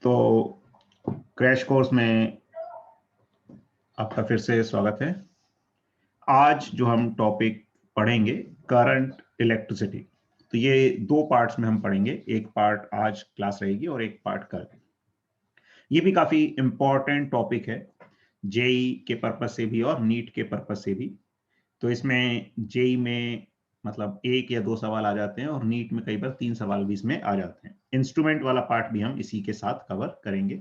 तो crash course में आपका फिर से स्वागत है। आज जो हम टॉपिक पढ़ेंगे करंट इलेक्ट्रिसिटी, तो ये दो पार्ट्स में हम पढ़ेंगे। एक पार्ट आज क्लास रहेगी और एक पार्ट कल। ये भी काफी इंपॉर्टेंट टॉपिक है जेई के पर्पस से भी और नीट के पर्पस से भी। तो इसमें जेई में मतलब एक या दो सवाल आ जाते हैं और नीट में कई बार 3 सवाल भी इसमें आ जाते हैं। इंस्ट्रूमेंट वाला पार्ट भी हम इसी के साथ कवर करेंगे।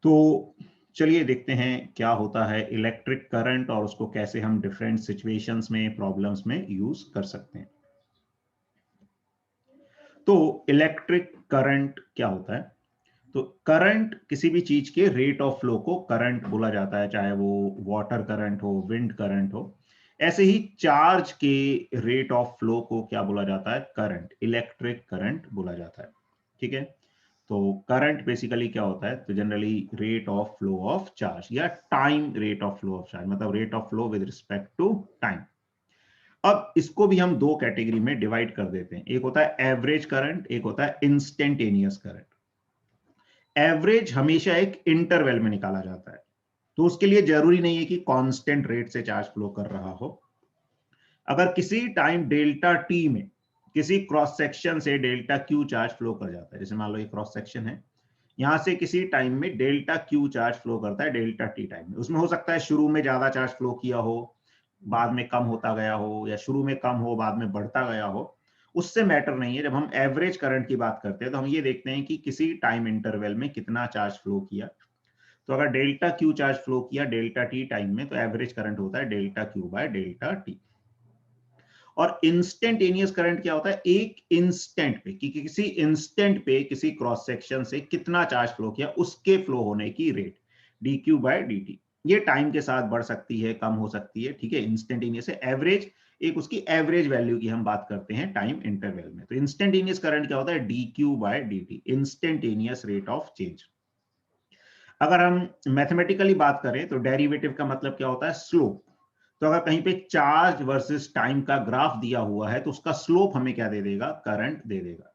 तो चलिए देखते हैं क्या होता है इलेक्ट्रिक करंट और उसको कैसे हम डिफरेंट सिचुएशंस में, प्रॉब्लम्स में यूज कर सकते हैं। तो इलेक्ट्रिक करंट क्या होता है? तो करंट किसी भी चीज के रेट ऑफ फ्लो को करंट बोला जाता है, चाहे वो वाटर करंट हो, विंड करंट हो। ऐसे ही चार्ज के रेट ऑफ फ्लो को क्या बोला जाता है? करंट, इलेक्ट्रिक करंट बोला जाता है। ठीक है, तो करंट बेसिकली क्या होता है? तो generally rate of flow of charge या time rate of flow of charge, मतलब rate of flow with respect to time. अब इसको भी हम दो कैटेगरी में डिवाइड कर देते हैं। एक होता है एवरेज करंट, एक होता है इंस्टेंटेनियस करंट। एवरेज हमेशा एक इंटरवल में निकाला जाता है, तो उसके लिए जरूरी नहीं है कि कांस्टेंट रेट से चार्ज फ्लो कर रहा हो। अगर किसी टाइम डेल्टा टी में किसी क्रॉस सेक्शन से डेल्टा क्यू चार्ज फ्लो कर जाता है, जैसे मान लो ये क्रॉस सेक्शन है, यहां से किसी टाइम में डेल्टा क्यू चार्ज फ्लो करता है डेल्टा टी टाइम में। उसमें हो सकता है शुरू में ज्यादा चार्ज फ्लो किया हो, बाद में कम होता गया हो, या शुरू में कम हो बाद में बढ़ता गया हो, उससे मैटर नहीं है। जब हम एवरेज करंट की बात करते हैं तो हम ये देखते हैं कि किसी टाइम इंटरवल में कितना चार्ज फ्लो किया। तो अगर डेल्टा क्यू चार्ज फ्लो किया डेल्टा टी टाइम में, तो एवरेज करंट होता है delta Q by delta T. और इंस्टेंटेनियस करंट क्या होता है? एक इंस्टेंट पे, कि किसी इंस्टेंट पे किसी क्रॉस सेक्शन से कितना चार्ज फ्लो किया, उसके फ्लो होने की rate, D Q by D T. ये टाइम के साथ बढ़ सकती है, कम हो सकती है। ठीक है, इंस्टेंटेनियस है। एवरेज, एक उसकी एवरेज वैल्यू की हम बात करते हैं टाइम इंटरवल में। तो इंस्टेंटेनियस करंट क्या होता है? D Q by D T, instantaneous rate of change. अगर हम मैथमेटिकली बात करें तो डेरिवेटिव का मतलब क्या होता है? स्लोप। तो अगर कहीं पे चार्ज वर्सेस टाइम का ग्राफ दिया हुआ है तो उसका स्लोप हमें क्या दे देगा? करंट दे देगा।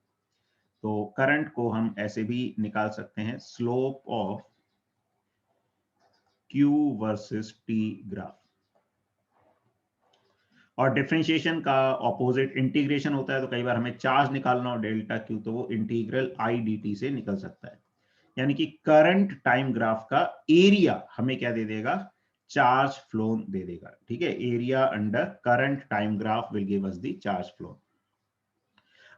तो करंट को हम ऐसे भी निकाल सकते हैं, slope of Q versus T graph. और डिफरेंशिएशन का ऑपोजिट इंटीग्रेशन होता है, तो कई बार हमें चार्ज निकालना हो डेल्टा क्यू, तो वो इंटीग्रल आई डी टी से निकल सकता है। यानी कि करंट टाइम ग्राफ का एरिया हमें क्या दे देगा? चार्ज फ्लोन दे देगा। ठीक है, area under current time graph will give us the charge phloem.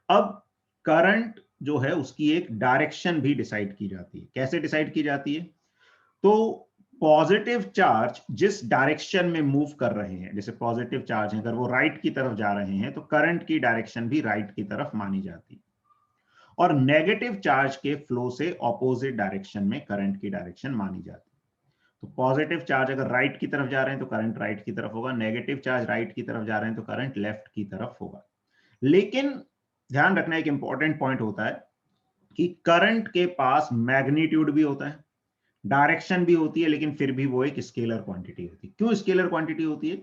अब करंट जो है उसकी एक डायरेक्शन भी डिसाइड की जाती है। कैसे डिसाइड की जाती है? तो पॉजिटिव चार्ज जिस डायरेक्शन में मूव कर रहे हैं, जैसे पॉजिटिव चार्ज है, अगर वो राइट की तरफ जा रहे हैं तो करंट की डायरेक्शन भी राइट की तरफ मानी जाती है। और नेगेटिव चार्ज के फ्लो से ऑपोजिट डायरेक्शन में करंट की डायरेक्शन मानी जाती है। तो पॉजिटिव चार्ज अगर राइट की तरफ जा रहे हैं तो करंट राइट की तरफ होगा, नेगेटिव चार्ज राइट की तरफ जा रहे हैं तो करंट लेफ्ट की तरफ होगा। लेकिन ध्यान रखना, एक इंपॉर्टेंट पॉइंट होता है कि करंट के पास मैग्नीट्यूड भी होता है, डायरेक्शन भी होती है, लेकिन फिर भी वो एक स्केलर क्वांटिटी होती है। क्यों स्केलर क्वांटिटी होती है?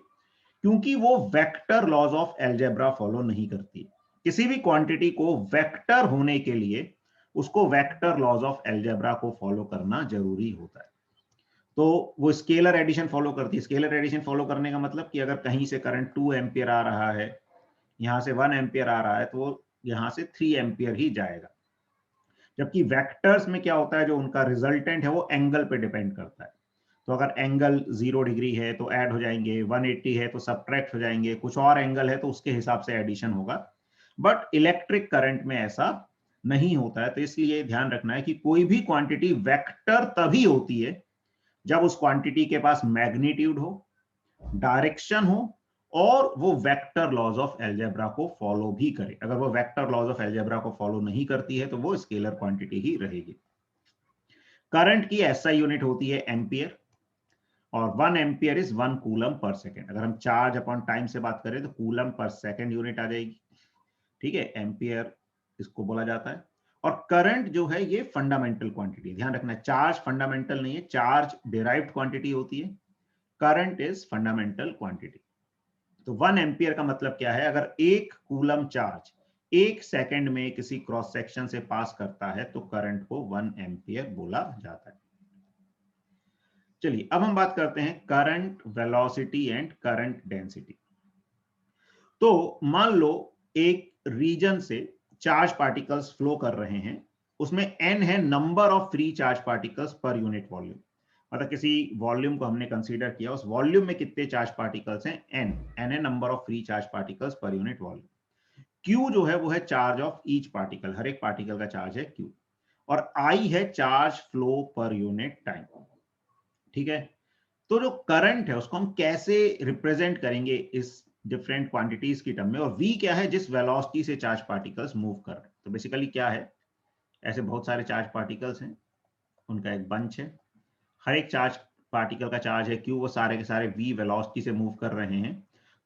क्योंकि वो vector laws of algebra follow नहीं करती। किसी भी क्वांटिटी को वेक्टर होने के लिए उसको वेक्टर लॉज ऑफ अलजेब्रा को फॉलो करना जरूरी होता है। तो वो स्केलर एडिशन फॉलो करती है। स्केलर एडिशन फॉलो करने का मतलब कि अगर कहीं से करंट 2 एम्पियर आ रहा है, यहां से 1 एम्पियर आ रहा है, तो वो यहां से 3 एम्पियर ही जाएगा। जबकि वेक्टर्स में क्या होता है, जो उनका रिजल्टेंट है वो एंगल पे डिपेंड करता है। तो अगर एंगल 0 डिग्री है तो ऐड हो जाएंगे, 180 है तो सब्ट्रैक्ट हो जाएंगे, कुछ और एंगल है तो उसके हिसाब से एडिशन होगा। बट इलेक्ट्रिक करंट में ऐसा नहीं होता है। तो इसलिए ध्यान रखना है कि कोई भी क्वांटिटी वेक्टर तभी होती है जब उस क्वांटिटी के पास मैग्नीट्यूड हो, डायरेक्शन हो, और वो वेक्टर लॉज ऑफ अलजेब्रा को फॉलो भी करे। अगर वो वेक्टर लॉज ऑफ अलजेब्रा को फॉलो नहीं करती है तो वो स्केलर क्वांटिटी ही रहेगी। करंट की एसआई यूनिट होती है एम्पियर, और 1 ampere is 1 coulomb per second. अगर हम चार्ज अपॉन टाइम से बात करें तो कूलम पर सेकेंड यूनिट आ जाएगी। ठीक है, एम्पियर इसको बोला जाता है। और करंट जो है ये फंडामेंटल क्वांटिटी, ध्यान रखना, चार्ज फंडामेंटल नहीं है, चार्ज डिराइव्ड क्वांटिटी होती है, करंट इज फंडामेंटल क्वांटिटी। तो 1 एम्पियर का मतलब क्या है? अगर 1 कूलम चार्ज 1 सेकंड में किसी क्रॉस सेक्शन से पास करता है तो करंट को 1 एम्पियर बोला जाता है। चलिए अब हम बात करते हैं current velocity and current density. तो मान लो एक रीजन से चार्ज पार्टिकल्स फ्लो कर रहे हैं, उसमें n है number of free charge particles per unit volume. मतलब किसी वॉल्यूम को हमने कंसीडर किया, उस वॉल्यूम में कितने चार्ज पार्टिकल्स हैं, n है number of free charge particles per unit volume. q जो है वो है चार्ज ऑफ ईच पार्टिकल, हर एक पार्टिकल का चार्ज है q, और I है charge flow per unit time. ठीक है, तो जो करंट है उसको हम कैसे रिप्रेजेंट करेंगे इस डिफरेंट क्वांटिटीज की टर्म में, और v क्या है जिस वेलोसिटी से चार्ज पार्टिकल्स मूव कर रहे हैं। तो बेसिकली क्या है, ऐसे बहुत सारे चार्ज पार्टिकल्स हैं, उनका एक बंच है, हर एक चार्ज पार्टिकल का चार्ज है q, वो सारे के सारे v वेलोसिटी से मूव कर रहे हैं।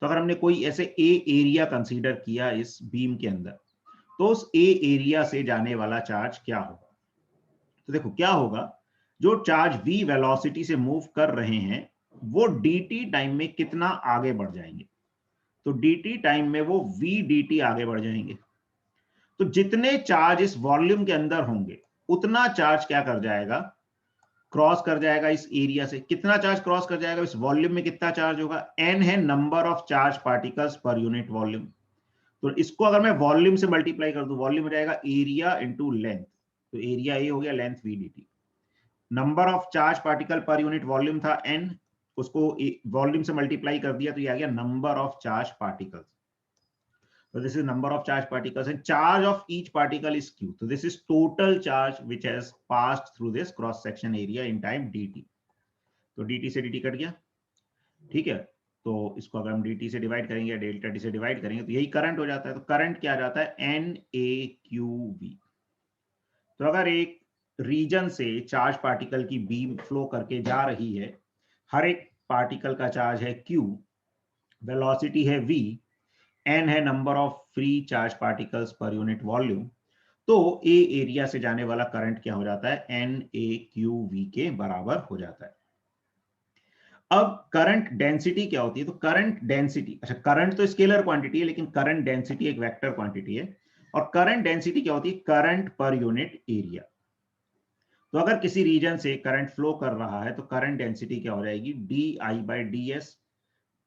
तो अगर हमने कोई ऐसे a एरिया कंसीडर किया इस बीम के अंदर, तो उस a एरिया से जाने वाला चार्ज क्या होगा। तो देखो क्या होगा, जो चार्ज v वेलोसिटी से मूव कर रहे हैं वो dt टाइम में कितना आगे बढ़ जाएंगे। तो dt टाइम में वो v dt आगे बढ़ जाएंगे। तो जितने चार्ज इस वॉल्यूम के अंदर होंगे उतना चार्ज क्या कर जाएगा, क्रॉस कर जाएगा इस एरिया से। कितना चार्ज क्रॉस कर जाएगा, इस वॉल्यूम में कितना चार्ज होगा, n है number of charge particles per unit volume. तो इसको अगर मैं वॉल्यूम से मल्टीप्लाई कर दूं, वॉल्यूम हो जाएगा एरिया इंटू लेंथ। तो एरिया ए हो गया, length v dt। Number of charge particle per unit volume था n, उसको वॉल्यूम से मल्टीप्लाई कर दिया तो ये आ गया number of charge particles. So this is number of charge particles and charge of each particle is q. So this is total charge which has passed through this cross section area in time dt. तो dt से dt cut गया, ठीक है। तो इसको अगर हम dt से डिवाइड करेंगे, डेल्टा t से डिवाइड करेंगे तो यही करंट हो जाता है। तो करंट क्या आ जाता है, NAQV। तो अगर एक रीजन से चार्ज पार्टिकल की बीम फ्लो करके जा रही है, हर एक पार्टिकल का चार्ज है q, वेलोसिटी है v, n है number of free charge particles per unit volume, तो a एरिया से जाने वाला करंट क्या हो जाता है, NAQV के बराबर हो जाता है। अब करंट डेंसिटी क्या होती है, तो करंट डेंसिटी, अच्छा करंट तो स्केलर क्वांटिटी है लेकिन करंट डेंसिटी एक वेक्टर क्वांटिटी है। और करंट डेंसिटी क्या होती है, करंट पर यूनिट एरिया। तो अगर किसी रीजन से करंट फ्लो कर रहा है तो करंट डेंसिटी क्या हो जाएगी, DI/ds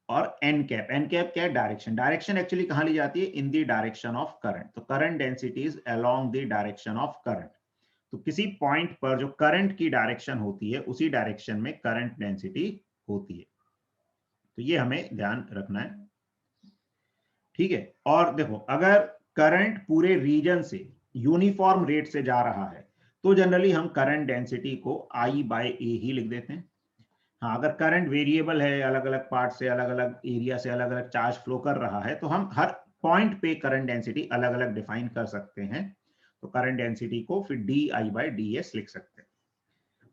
और n कैप क्या है, डायरेक्शन। डायरेक्शन एक्चुअली कहां ली जाती है, in the direction of current. तो current density is along the direction of current. तो किसी पॉइंट पर जो करंट की डायरेक्शन होती है उसी डायरेक्शन में करंट डेंसिटी होती है। तो ये हमें ध्यान रखना है, ठीक है। और देखो अगर करंट पूरे रीजन से यूनिफॉर्म रेट से जा रहा है तो जनरली हम करंट डेंसिटी को I/A ही लिख देते हैं। हाँ, अगर करंट वेरिएबल है, अलग अलग पार्ट से, अलग अलग एरिया से अलग अलग चार्ज फ्लो कर रहा है, तो हम हर पॉइंट पे करंट डेंसिटी अलग अलग डिफाइन कर सकते हैं। तो करंट डेंसिटी को फिर DI/ds लिख सकते हैं।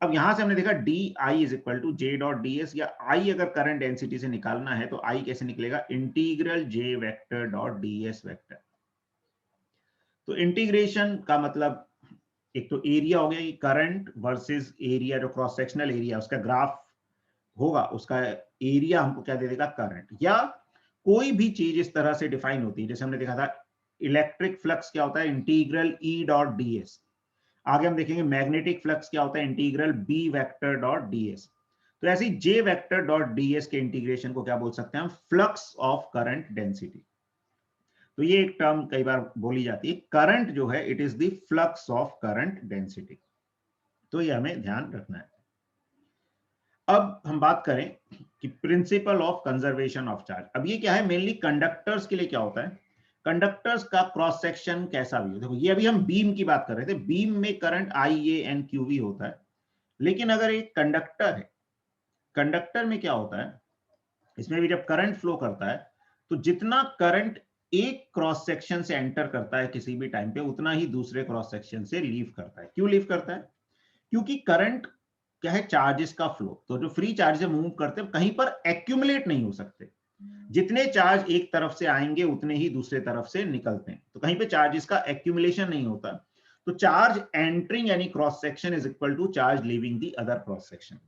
अब यहां से हमने देखा DI is equal to J.ds, या I अगर करंट डेंसिटी से निकालना है तो I कैसे निकलेगा, integral J vector dot ds vector. तो इंटीग्रेशन का मतलब एक तो एरिया हो गया कि करंट वर्सेस एरिया, जो क्रॉस सेक्शनल एरिया उसका ग्राफ होगा, उसका एरिया हमको क्या दे देगा, करंट। या कोई भी चीज इस तरह से डिफाइन होती है, जैसे हमने देखा था इलेक्ट्रिक फ्लक्स क्या होता है, इंटीग्रल E.ds। आगे हम देखेंगे मैग्नेटिक फ्लक्स क्या होता है, integral B vector dot ds। तो ऐसे ही J वेक्टर डॉट ds के इंटीग्रेशन को क्या बोल सकते हैं हम, फ्लक्स ऑफ करंट डेंसिटी। तो ये एक टर्म कई बार बोली जाती है, करंट जो है it is the flux of current density. तो ये हमें ध्यान रखना है। अब हम बात करें कि principal of conservation of charge. अब ये क्या है, मेनली कंडक्टर्स के लिए क्या होता है, कंडक्टर्स का क्रॉस सेक्शन कैसा भी हो। देखो ये अभी हम बीम की बात कर रहे थे, बीम में करंट IA/NQV होता है। लेकिन अगर एक कंडक्टर है, कंडक्टर में क्या होता है, इसमें भी जब करंट फ्लो करता है तो जितना करंट एक क्रॉस सेक्शन से एंटर करता है किसी भी टाइम पे, उतना ही दूसरे क्रॉस सेक्शन से लीव करता है। क्यों लीव करता है, क्योंकि करंट क्या है, चार्जेस का फ्लो। तो जो फ्री चार्जेस मूव करते हैं कहीं पर एक्यूमुलेट नहीं हो सकते। जितने चार्ज एक तरफ से आएंगे उतने ही दूसरे तरफ से निकलते हैं, तो कहीं पे चार्जेस का एक्यूमुलेशन नहीं होता। तो चार्ज एंटरिंग यानी cross section is equal to charge leaving the other cross section.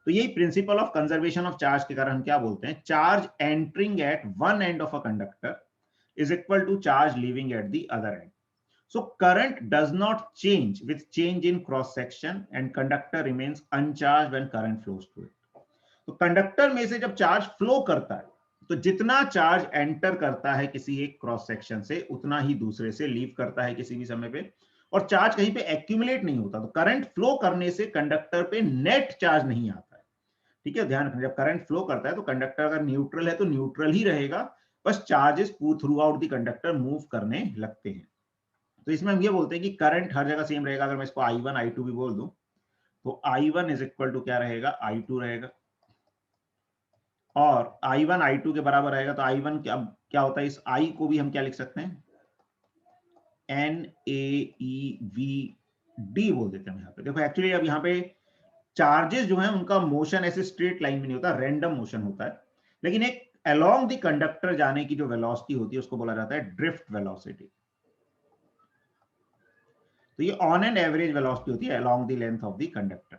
तो यही principle of conservation of charge के कारण हम क्या बोलते हैं, charge entering at one end of a conductor is equal to charge leaving at the other end. So current does not change with change in cross section and conductor remains uncharged when current flows through it. तो conductor में से जब charge flow करता है तो जितना charge enter करता है किसी एक क्रॉस सेक्शन से उतना ही दूसरे से लीव करता है किसी भी समय पे, और चार्ज कहीं पे एक्यूमुलेट नहीं होता। तो करंट फ्लो करने से कंडक्टर पे नेट चार्ज नहीं आता है। ठीक है, ध्यान रखना, जब करंट फ्लो करता है तो कंडक्टर अगर न्यूट्रल है तो न्यूट्रल ही रहेगा, बस charges through out the conductor move करने लगते हैं। तो इसमें हम ये बोलते हैं कि करंट हर जगह सेम रहेगा। अगर मैं इसको I1 I2 भी बोल दूं तो I1 इज इक्वल टू क्या रहेगा, I2 रहेगा, और I1 I2 के बराबर रहेगा। तो I1 क्या होता है, इस I को भी हम क्या लिख सकते हैं, NaEVD बोल देते हैं यहाँ पे। देखो एक्चुअली अब यहाँ पे चार्जेस जो हैं उनका मोशन ऐसे स्ट्रेट लाइन में नहीं होता, रैंडम मोशन होता है, लेकिन एक अलोंग द कंडक्टर जाने की जो वेलोसिटी होती है उसको बोला जाता है ड्रिफ्ट वेलोसिटी। तो ये ऑन एन एवरेज वेलोसिटी होती है along the length of the conductor.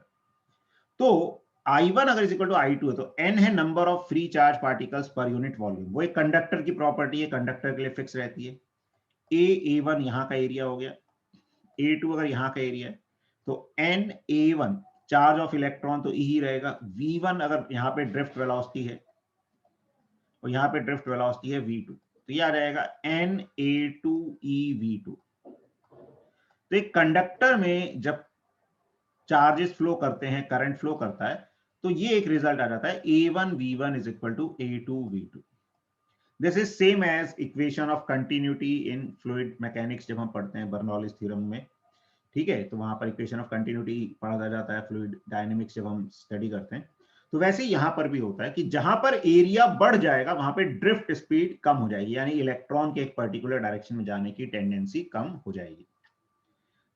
तो I1 अगर इज इक्वल टू I2 है तो N है number of free charge particles per unit volume. वो एक कंडक्टर की प्रॉपर्टी है, कंडक्टर के लिए फिक्स रहती है। A1 यहाँ का एरिया हो गया, A2 अगर यहाँ का एरिया है तो NA1 चार्ज ऑफ इलेक्ट्रॉन तो E ही रहेगा। V1 अगर यहाँ पे ड्रिफ्ट वेलोसिटी है और यहाँ पे ड्रिफ्ट वेलोसिटी है V2, तो ये आ जाएगा NA2EV2। तो एक कंडक्टर में जब चार्जेस फ्लो करते हैं, करंट फ्लो करता है, तो ये एक रिजल्ट आ जाता है A1V1 is equal to A2V2। This is same as equation of continuity in fluid mechanics जब हम पढ़ते हैं बर्नौलीज थ्योरम में। ठीक है, तो वहां पर इक्वेशन ऑफ कंटिन्यूटी पढ़ा जाता है फ्लूइड डायनेमिक्स जब हम स्टडी करते हैं। तो वैसे यहां पर भी होता है कि जहां पर एरिया बढ़ जाएगा वहां पे ड्रिफ्ट स्पीड कम हो जाएगी, यानी इलेक्ट्रॉन के एक पर्टिकुलर डायरेक्शन में जाने की टेंडेंसी कम हो जाएगी।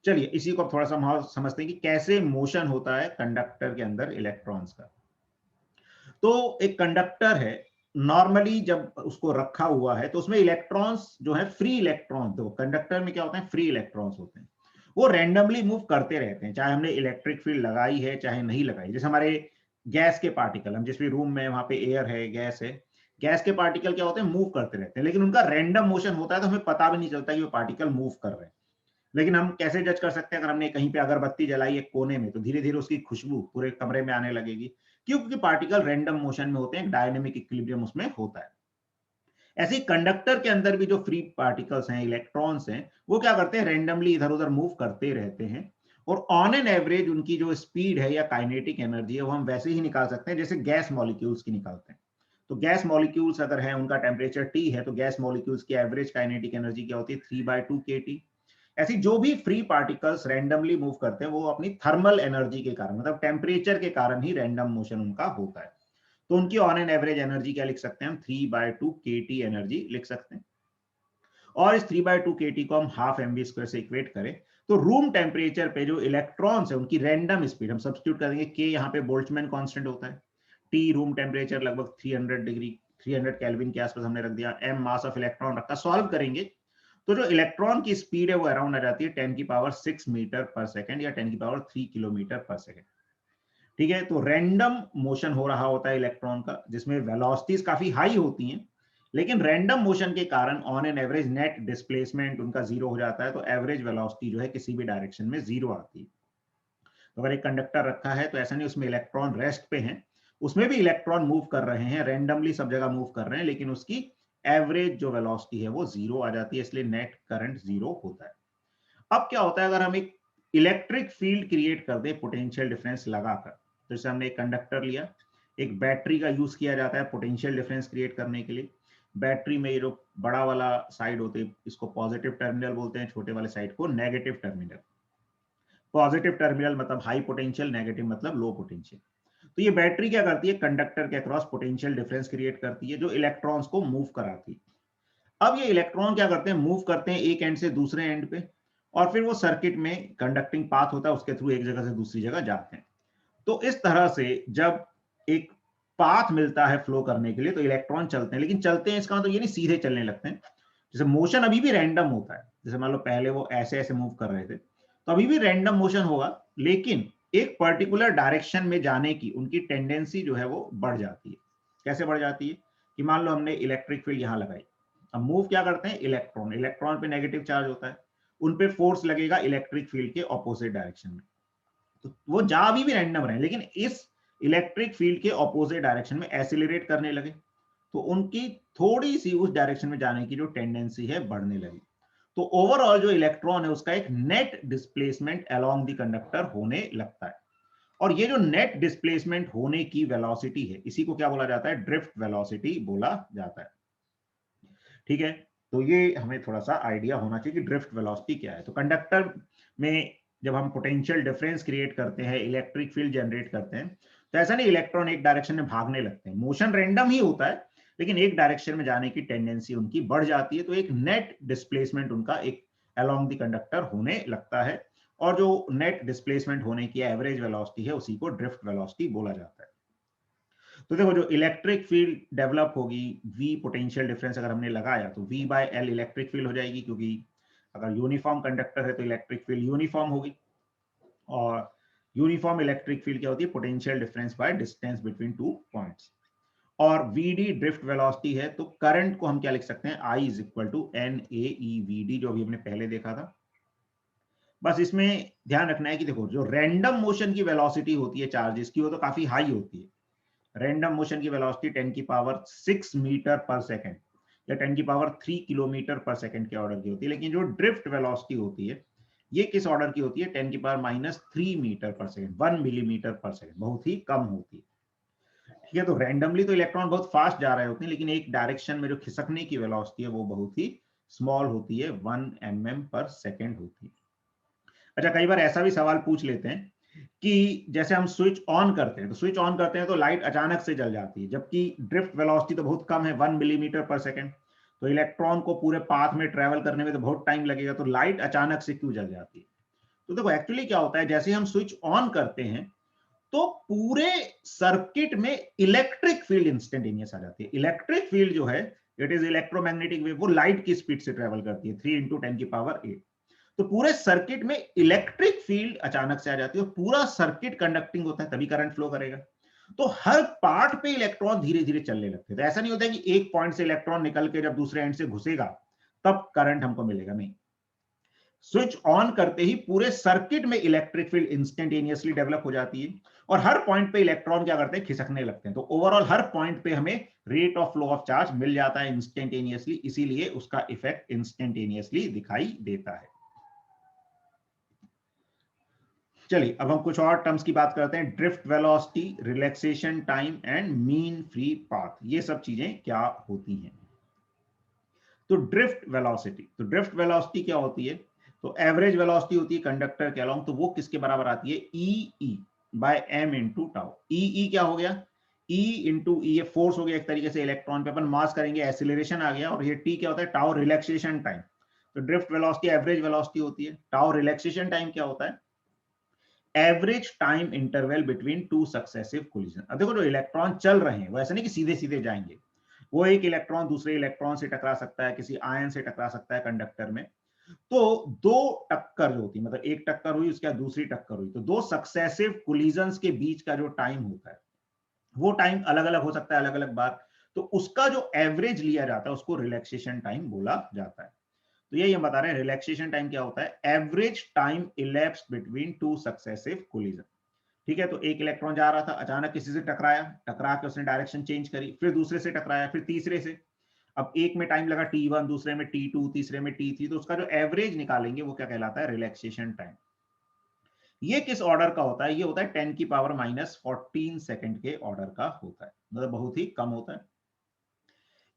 चलिए इसी को थोड़ा सा समझते हैं कि कैसे मोशन होता है कंडक्टर के अंदर इलेक्ट्रॉन्स का। तो एक कंडक्टर है, नॉर्मली जब उसको रखा हुआ है तो उसमें इलेक्ट्रॉन्स जो है फ्री इलेक्ट्रॉन, तो कंडक्टर में क्या होते हैं, फ्री इलेक्ट्रॉन्स होते हैं, वो रैंडमली मूव करते रहते हैं, चाहे हमने इलेक्ट्रिक फील्ड लगाई है चाहे नहीं लगाई। जैसे हमारे गैस के पार्टिकल, हम जिस भी रूम में वहां पे एयर है, गैस है, गैस के पार्टिकल क्या होते हैं, मूव करते रहते हैं, लेकिन उनका रैंडम मोशन होता है तो हमें पता भी नहीं चलता कि वो पार्टिकल मूव कर रहे हैं। लेकिन हम कैसे जज कर सकते हैं, अगर हमने कहीं पे अगरबत्ती जलाई एक कोने में तो धीरे धीरे उसकी खुशबू पूरे कमरे में आने लगेगी, क्योंकि पार्टिकल रैंडम मोशन में होते हैं, डायनेमिक इक्विलिब्रियम उसमें होता है। ऐसे ही कंडक्टर के अंदर भी जो फ्री पार्टिकल्स हैं, इलेक्ट्रॉन्स हैं, वो क्या करते हैं, रैंडमली इधर उधर मूव करते रहते हैं, और ऑन एन एवरेज उनकी जो स्पीड है या काइनेटिक एनर्जी है वो हम वैसे ही निकाल सकते हैं जैसे गैस मॉलिक्यूल्स की निकालते हैं। तो गैस मॉलिक्यूल्स अगर है, उनका टेम्परेचर T है, तो गैस मॉलिक्यूल्स की एवरेज काइनेटिक एनर्जी क्या होती है, 3/2 kT। ऐसी जो भी फ्री पार्टिकल्स रैंडमली मूव करते हैं वो अपनी थर्मल एनर्जी के कारण, मतलब टेम्परेचर के कारण ही रैंडम मोशन उनका होता है। तो उनकी ऑन एन एवरेज एनर्जी क्या लिख सकते हैं हम, 3/2 kT एनर्जी लिख सकते हैं। और इस 3/2 kT को हम हाफ mv² से इक्वेट करें तो रूम टेम्परेचर पे जो इलेक्ट्रॉन्स है उनकी रैंडम स्पीड हम सब्स्टिट्यूट करेंगे। k यहाँ पे बोल्ट्जमैन कांस्टेंट होता है, T रूम टेम्परेचर लगभग 300 डिग्री 300 केल्विन के आसपास हमने रख दिया, m मास ऑफ इलेक्ट्रॉन रखा, सॉल्व करेंगे तो जो इलेक्ट्रॉन की स्पीड है वो अराउंड आ जाती है 10⁶ मीटर पर सेकेंड या 10⁻³ किलोमीटर पर सेकेंड। ठीक है, तो रैंडम मोशन हो रहा होता है इलेक्ट्रॉन का, जिसमें वेलोसिटीज काफी हाई होती हैं, लेकिन रैंडम मोशन के कारण on an average net displacement उनका जीरो हो जाता है, तो एवरेज वेलोसिटी जो है किसी भी डायरेक्शन में जीरो आती है। तो अगर एक कंडक्टर रखा है तो ऐसा नहीं उसमें इलेक्ट्रॉन रेस्ट पे हैं, उसमें भी इलेक्ट्रॉन मूव कर रहे हैं, रैंडमली सब जगह मूव कर रहे हैं, लेकिन उसकी एवरेज जो वेलोसिटी है वो जीरो आ जाती है, इसलिए नेट करंट जीरो होता है। अब क्या होता है, अगर हम एक इलेक्ट्रिक फील्ड क्रिएट कर दे पोटेंशियल डिफरेंस लगाकर, तो जैसे हमने एक कंडक्टर लिया, एक बैटरी का यूज किया जाता है पोटेंशियल डिफरेंस क्रिएट करने के लिए। बैटरी में ये जो बड़ा वाला साइड होते हैं इसको पॉजिटिव टर्मिनल बोलते हैं, छोटे वाले साइड को नेगेटिव टर्मिनल। पॉजिटिव टर्मिनल मतलब हाई पोटेंशियल, नेगेटिव मतलब लो पोटेंशियल। तो ये बैटरी क्या करती है, कंडक्टर के अक्रॉस पोटेंशियल डिफरेंस क्रिएट करती है जो इलेक्ट्रॉन्स को मूव कराती है। अब ये इलेक्ट्रॉन क्या करते हैं, मूव करते हैं एक एंड से दूसरे एंड पे, और फिर वो सर्किट में कंडक्टिंग पाथ होता है उसके थ्रू एक जगह से दूसरी जगह जाते हैं। तो इस तरह से जब एक पाथ मिलता है फ्लो करने के लिए तो इलेक्ट्रॉन चलते हैं, लेकिन चलते हैं इसका मतलब ये नहीं सीधे चलने लगते हैं, जैसे मोशन अभी भी रैंडम होता है। जैसे मान लो पहले वो ऐसे ऐसे मूव कर रहे थे तो अभी भी रैंडम मोशन होगा, लेकिन एक पर्टिकुलर डायरेक्शन में जाने की उनकी टेंडेंसी जो है वो बढ़ जाती है। कैसे बढ़ जाती है कि मान लो हमने इलेक्ट्रिक फील्ड यहां लगाई, अब मूव क्या करते हैं, इलेक्ट्रॉन, इलेक्ट्रॉन पे नेगेटिव चार्ज होता है, उन पे फोर्स लगेगा इलेक्ट्रिक फील्ड के ऑपोजिट डायरेक्शन में, तो वो जहां भी रैंडम रहे, लेकिन इस इलेक्ट्रिक फील्ड के ऑपोजिट डायरेक्शन में एसिलरेट करने लगे, तो उनकी थोड़ी सी उस डायरेक्शन में जाने की जो टेंडेंसी है बढ़ने लगी। तो ओवरऑल जो इलेक्ट्रॉन है उसका एक net displacement along the conductor होने लगता है, और ये जो नेट डिस्प्लेसमेंट होने की वेलोसिटी है, इसी को क्या बोला जाता है, ड्रिफ्ट वेलोसिटी बोला जाता है। ठीक है, तो ये हमें थोड़ा सा आइडिया होना चाहिए कि ड्रिफ्ट वेलोसिटी क्या है। तो कंडक्टर में जब हम पोटेंशियल डिफरेंस क्रिएट करते हैं, इलेक्ट्रिक फील्ड जनरेट करते हैं, तो ऐसा नहीं इलेक्ट्रॉन एक डायरेक्शन में भागने लगते हैं, मोशन रैंडम ही होता है, लेकिन एक डायरेक्शन में जाने की टेंडेंसी उनकी बढ़ जाती है, तो एक नेट डिस्प्लेसमेंट उनका एक अलोंग द कंडक्टर होने लगता है, और जो नेट डिस्प्लेसमेंट होने की एवरेज वेलोसिटी है उसी को ड्रिफ्ट वेलोसिटी बोला जाता है। तो देखो जो इलेक्ट्रिक फील्ड डेवलप होगी, V पोटेंशियल डिफरेंस अगर हमने लगाया तो V by L electric field हो जाएगी, क्योंकि अगर यूनिफॉर्म कंडक्टर है तो इलेक्ट्रिक फील्ड यूनिफॉर्म होगी, और यूनिफॉर्म इलेक्ट्रिक फील्ड क्या होती है, potential difference by distance between two points. और VD ड्रिफ्ट वेलोसिटी है, तो करंट को हम क्या लिख सकते हैं, I is equal to NAEVD, जो अभी हमने पहले देखा था। बस इसमें ध्यान रखना है कि देखो जो रैंडम मोशन की वेलोसिटी होती है चार्जेस की, वो तो काफी हाई होती है, रैंडम मोशन की वेलोसिटी 10 की पावर 6 मीटर पर सेकंड या 10 की पावर 3 किलोमीटर पर सेकंड के ऑर्डर की होती है, लेकिन जो ड्रिफ्ट वेलोसिटी होती है ये किस ऑर्डर की होती है, 10 की पावर -3 मीटर पर सेकंड, 1 मिलीमीटर पर सेकंड, बहुत ही कम होती है। ठीक है, तो रैंडमली तो इलेक्ट्रॉन बहुत फास्ट जा रहे होते हैं, लेकिन एक डायरेक्शन में जो खिसकने की वेलोसिटी है वो बहुत ही स्मॉल होती है, 1 mm पर सेकंड होती है। अच्छा, कई बार ऐसा भी सवाल पूछ लेते हैं कि जैसे हम स्विच ऑन करते हैं, तो स्विच ऑन करते हैं तो लाइट अचानक से जल जाती है, जबकि ड्रिफ्ट वेलोसिटी तो बहुत कम है, 1 मिलीमीटर पर सेकंड, तो इलेक्ट्रॉन को पूरे पाथ में ट्रेवल करने में तो बहुत टाइम लगेगा, तो लाइट अचानक से क्यों जल जाती है। तो देखो एक्चुअली क्या होता है, जैसे हम स्विच ऑन करते हैं तो पूरे सर्किट में इलेक्ट्रिक फील्ड इंस्टेंटेनियस आ जाती है। इलेक्ट्रिक फील्ड जो है, इट इज इलेक्ट्रोमैग्नेटिक वेव, वो लाइट की स्पीड से ट्रेवल करती है, 3 × 10 की पावर 8। तो पूरे सर्किट में इलेक्ट्रिक फील्ड अचानक से आ जाती है, और पूरा सर्किट कंडक्टिंग होता है, तभी करंट फ्लो करेगा। तो हर पार्ट पे इलेक्ट्रॉन धीरे धीरे चलने लगते हैं, तो ऐसा नहीं होता है कि एक पॉइंट से इलेक्ट्रॉन निकल के जब दूसरे एंड से घुसेगा तब करंट हमको मिलेगा, नहीं। स्विच ऑन करते ही पूरे सर्किट में इलेक्ट्रिक फील्ड इंस्टेंटेनियसली डेवलप हो जाती है, और हर पॉइंट पे इलेक्ट्रॉन क्या करते हैं, खिसकने लगते हैं। तो ओवरऑल हर पॉइंट पे हमें rate of flow of charge मिल जाता है इंस्टेंटेनियसली, इसीलिए उसका इफेक्ट इंस्टेंटेनियसली दिखाई देता है। चलिए अब हम कुछ और टर्म्स की बात करते हैं, drift velocity, relaxation time and mean free path, ये सब चीजें क्या होती हैं। तो ड्रिफ्ट वेलोसिटी क्या होती है, तो एवरेज वेलोसिटी होती है कंडक्टर के अलोंग, तो वो किसके बराबर आती है, e by M into tau. E क्या हो गया, ई इंटू ई, ये फोर्स हो गया एक तरीके से इलेक्ट्रॉन पे, अपन मास करेंगे एक्सीलरेशन आ गया, और ये टी क्या होता है, टाउ रिलैक्सेशन टाइम। तो ड्रिफ्ट वेलोसिटी एवरेज वेलोसिटी होती है, टाउ रिलैक्सेशन टाइम क्या होता है, average time interval between two successive collision. अब देखो जो इलेक्ट्रॉन चल रहे हैं वो ऐसा नहीं कि सीधे सीधे जाएंगे, वो एक इलेक्ट्रॉन दूसरे इलेक्ट्रॉन से टकरा सकता है, किसी आयन से टकरा सकता है कंडक्टर में। तो दो टक्कर जो होती है, मतलब एक टक्कर हुई उसके बाद दूसरी टक्कर हुई, तो दो सक्सेसिव कोलिजन्स के बीच का जो टाइम होता है वो टाइम अलग अलग हो सकता है, अलग अलग बार, तो उसका जो एवरेज लिया जाता है उसको रिलैक्सेशन टाइम बोला जाता है। तो यही हम बता रहे हैं, रिलैक्सेशन टाइम क्या होता है, average time elapsed between two successive collision. ठीक है, तो एक इलेक्ट्रॉन जा रहा था, अचानक किसी से टकराया, टकरा के उसने डायरेक्शन चेंज करी, फिर दूसरे से टकराया, फिर तीसरे से, अब एक में टाइम लगा T1, दूसरे में T2, तीसरे में T3, तो उसका जो एवरेज निकालेंगे वो क्या कहलाता है, रिलैक्सेशन टाइम। ये किस ऑर्डर का होता है, ये होता है 10 की पावर -14 सेकंड के ऑर्डर का होता है, मतलब बहुत ही कम होता है।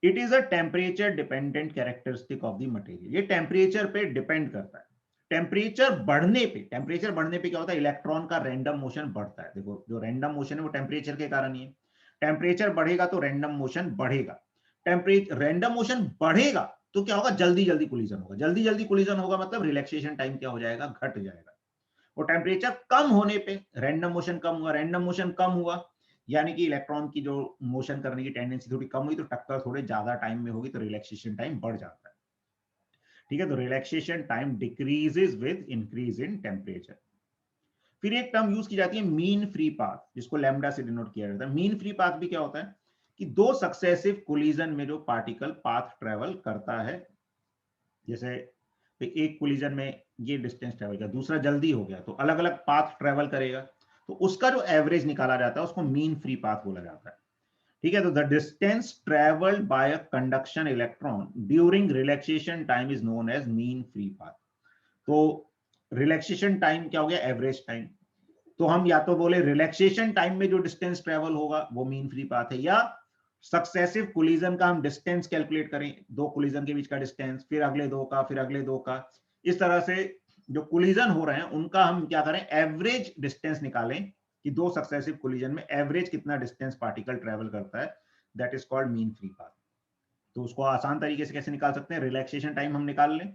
It is a temperature dependent characteristic of the material, ये टेम्परेचर पे डिपेंड करता है। टेम्परेचर बढ़ने पे क्या होता है, इलेक्ट्रॉन का रैंडम मोशन बढ़ता है। देखो जो रैंडम मोशन है वो टेम्परेचर के कारण ही है, टेम्परेचर बढ़ेगा तो रैंडम मोशन बढ़ेगा, टेम्परेचर रैंडम मोशन बढ़ेगा तो क्या होगा, जल्दी जल्दी कोलिजन होगा, जल्दी जल्दी कोलिजन होगा मतलब रिलैक्सेशन टाइम क्या हो जाएगा, घट जाएगा। और टेम्परेचर कम होने पे रैंडम मोशन कम हुआ, रैंडम मोशन कम हुआ यानी कि इलेक्ट्रॉन की जो मोशन करने की टेंडेंसी थोड़ी कम हुई, तो टक्कर थोड़े ज्यादा टाइम में होगी, तो रिलैक्सेशन टाइम बढ़ जाता है। ठीक है, तो relaxation time decreases with increase in temperature. फिर एक टर्म यूज की जाती है मीन फ्री पाथ, जिसको लैम्डा से डिनोट किया जाता है। मीन फ्री पाथ भी क्या होता है कि दो सक्सेसिव कोलिजन में जो पार्टिकल पाथ ट्रेवल करता है, जैसे एक कोलिजन में ये डिस्टेंस ट्रेवल किया, दूसरा जल्दी हो गया, तो अलग अलग पाथ ट्रेवल करेगा, तो उसका जो एवरेज निकाला जाता है उसको मीन फ्री पाथ बोला जाता है। ठीक है, तो the distance travelled by a conduction electron during relaxation time is known as mean free path. तो रिलैक्सेशन टाइम क्या हो गया, एवरेज टाइम। तो हम या तो बोले रिलैक्सेशन टाइम में जो डिस्टेंस ट्रेवल होगा वो मीन फ्री पाथ है, या सक्सेसिव कोलिजन का हम डिस्टेंस कैलकुलेट करें, दो कोलिजन के बीच का डिस्टेंस, फिर अगले दो का, फिर अगले दो का, इस तरह से जो कोलिजन हो रहे हैं उनका हम क्या करें, एवरेज डिस्टेंस निकालें कि दो सक्सेसिव कोलिजन में एवरेज कितना डिस्टेंस पार्टिकल ट्रेवल करता है, that is called mean free path. तो उसको आसान तरीके से कैसे निकाल सकते हैं, रिलैक्सेशन टाइम हम निकाल लें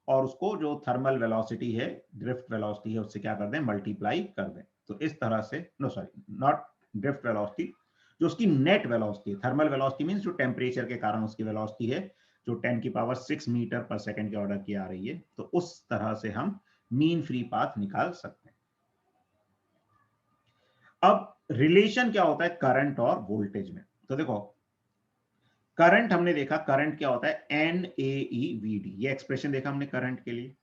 और उसको जो थर्मल वेलोसिटी है, ड्रिफ्ट वेलोसिटी है, उससे क्या कर दें, मल्टीप्लाई कर दें। तो इस तरह से, no sorry, not drift velocity, जो उसकी नेट वेलोसिटी है, थर्मल वेलोसिटी मींस जो टेम्परेचर के कारण उसकी वेलोसिटी है, जो 10 की पावर 6 मीटर पर सेकंड के ऑर्डर की आ रही है, तो उस तरह से हम मीन फ्री पाथ निकाल सकते हैं। अब रिलेशन क्या होता है करंट और वोल्टेज में, तो देखो करंट हमने देखा, करंट क्या होता है, N A E V D, ये एक्सप्रेशन देखा हमने करंट के लिए।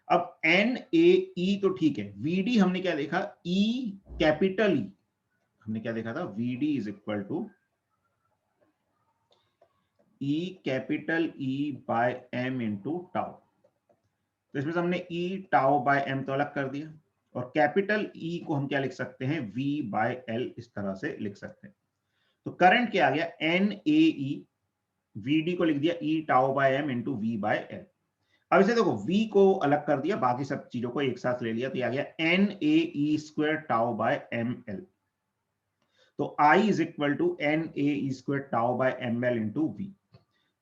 अब एन ए ई तो ठीक है, वीडी हमने क्या देखा, ई कैपिटल ई, हमने क्या देखा था, VD is equal to E capital E by M into tau. तो इसमें से हमने ई टाउ बाय एम तो अलग कर दिया, और कैपिटल ई को हम क्या लिख सकते हैं, वी बाय एल, इस तरह से लिख सकते हैं। तो करंट क्या आ गया, एन ए ई, वीडी को लिख दिया e tau by M into V by l. अब इसे देखो, v को अलग कर दिया, बाकी सब चीजों को एक साथ ले लिया, तो ये आ गया N A E square tau by M L. तो I is equal to N A E square tau by M L into V.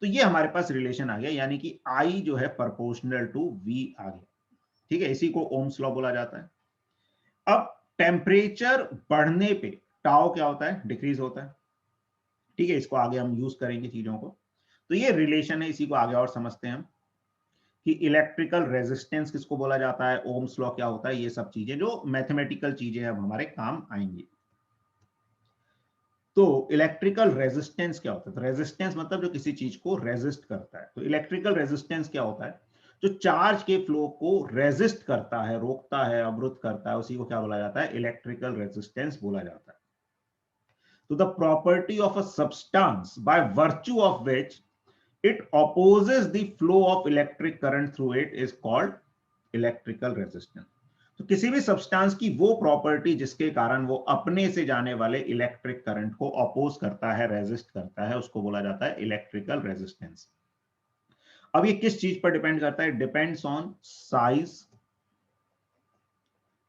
तो ये हमारे पास रिलेशन आ गया, यानी कि I जो है प्रोपोर्शनल टू V आ गया। ठीक है, इसी को ओम्स लॉ बोला जाता है। अब टेम्परेचर बढ़ने पे टाउ क्या होता है, डिक्रीज होता है। ठीक है, इसको आगे हम यूज करेंगे चीजों को। तो ये रिलेशन है, इसी को आगे और समझते हैं हम कि इलेक्ट्रिकल रेजिस्टेंस किसको बोला जाता है, ओम्स लॉ क्या होता है, ये सब चीजें जो मैथमेटिकल चीजें अब हमारे काम आएंगी। तो इलेक्ट्रिकल रेजिस्टेंस क्या होता है, तो रेजिस्टेंस मतलब जो किसी चीज को रेजिस्ट करता है। तो इलेक्ट्रिकल रेजिस्टेंस क्या होता है, जो चार्ज के फ्लो को रेजिस्ट करता है, रोकता है, अवरुद्ध करता है, उसी को क्या बोला जाता है, इलेक्ट्रिकल रेजिस्टेंस बोला जाता है। तो the property of a substance by virtue of which it opposes the flow of electric current through it is called electrical resistance। तो किसी भी सब्सटेंस की वो प्रॉपर्टी जिसके कारण वो अपने से जाने वाले इलेक्ट्रिक करंट को अपोज करता है, रेजिस्ट करता है, उसको बोला जाता है इलेक्ट्रिकल रेजिस्टेंस। अब ये किस चीज पर डिपेंड करता है, depends on size,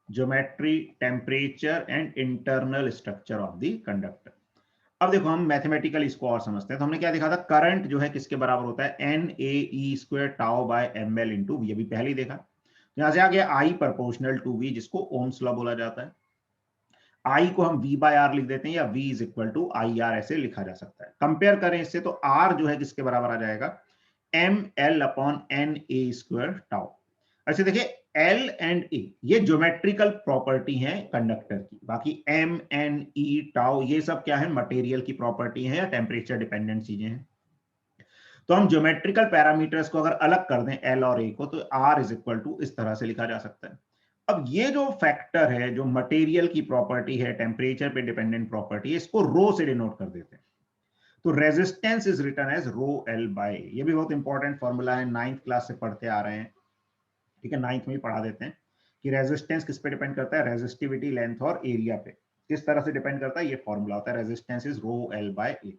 geometry, temperature and internal structure of the conductor. अब देखो हम मैथमेटिकल इसको और समझते हैं। तो हमने क्या देखा था, करंट जो है किसके बराबर होता है, N A E square tau by M L into V, अभी पहले ही देखा। यहां से आ गया आई प्रोपोर्शनल टू वी, जिसको ओम्स लॉ बोला जाता है। आई को हम वी बाय आर लिख देते हैं, या V is equal to I R ऐसे लिखा जा सकता है। कंपेयर करें इससे, तो आर जो है किसके बराबर आ जाएगा, M L upon N A square tau. ऐसे देखिए एल एंड ए ये ज्योमेट्रिकल प्रॉपर्टी है कंडक्टर की, बाकी एम एन ई टाउ ये सब क्या है, मटेरियल की प्रॉपर्टी है या टेम्परेचर डिपेंडेंट चीजें हैं। तो हम ज्योमेट्रिकल पैरामीटर्स को अगर अलग कर दें एल और ए को, तो आर इज इक्वल टू इस तरह से लिखा जा सकता है। अब ये जो फैक्टर है, जो मटेरियल की प्रॉपर्टी है, टेम्परेचर पे डिपेंडेंट प्रॉपर्टी है, इसको रो से डिनोट कर देते हैं। तो resistance is written as rho L by, ये भी बहुत इंपॉर्टेंट फॉर्मूला है, 9th क्लास से पढ़ते आ रहे हैं। ठीक है, 9th में ही पढ़ा देते हैं कि रेजिस्टेंस किस पे डिपेंड करता है, रेजिस्टिविटी, लेंथ और एरिया पे किस तरह से डिपेंड करता है, ये फॉर्मूला होता है, resistance is rho L by A.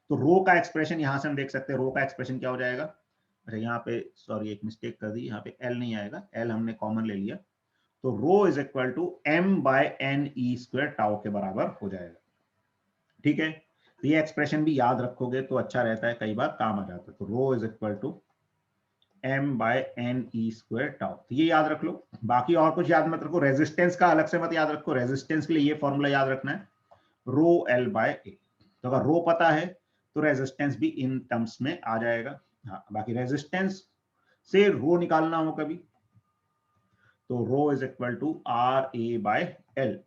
तो रो का एक्सप्रेशन यहां से हम देख सकते हैं, रो का एक्सप्रेशन क्या हो जाएगा, अच्छा यहाँ पे सॉरी एक मिस्टेक कर दी, यहाँ पे एल नहीं आएगा, एल हमने कॉमन ले लिया। तो rho is equal to m by n E square tau के बराबर हो जाएगा। ठीक है, तो ये एक्सप्रेशन भी याद रखोगे तो अच्छा रहता है, कई बार काम आ जाता है। तो rho is equal to m by n E square tau, तो ये याद रख लो। बाकी और कुछ याद मत रखो, रेजिस्टेंस का अलग से मत याद रखो, रेजिस्टेंस के लिए ये फॉर्मूला याद रखना है, रो एल बाय ए। तो अगर रो पता है तो रेजिस्टेंस भी इन टर्म्स में आ जाएगा। हाँ, बाकी रेजिस्टेंस से रो निकालना हो कभी, तो rho is equal to R A by l.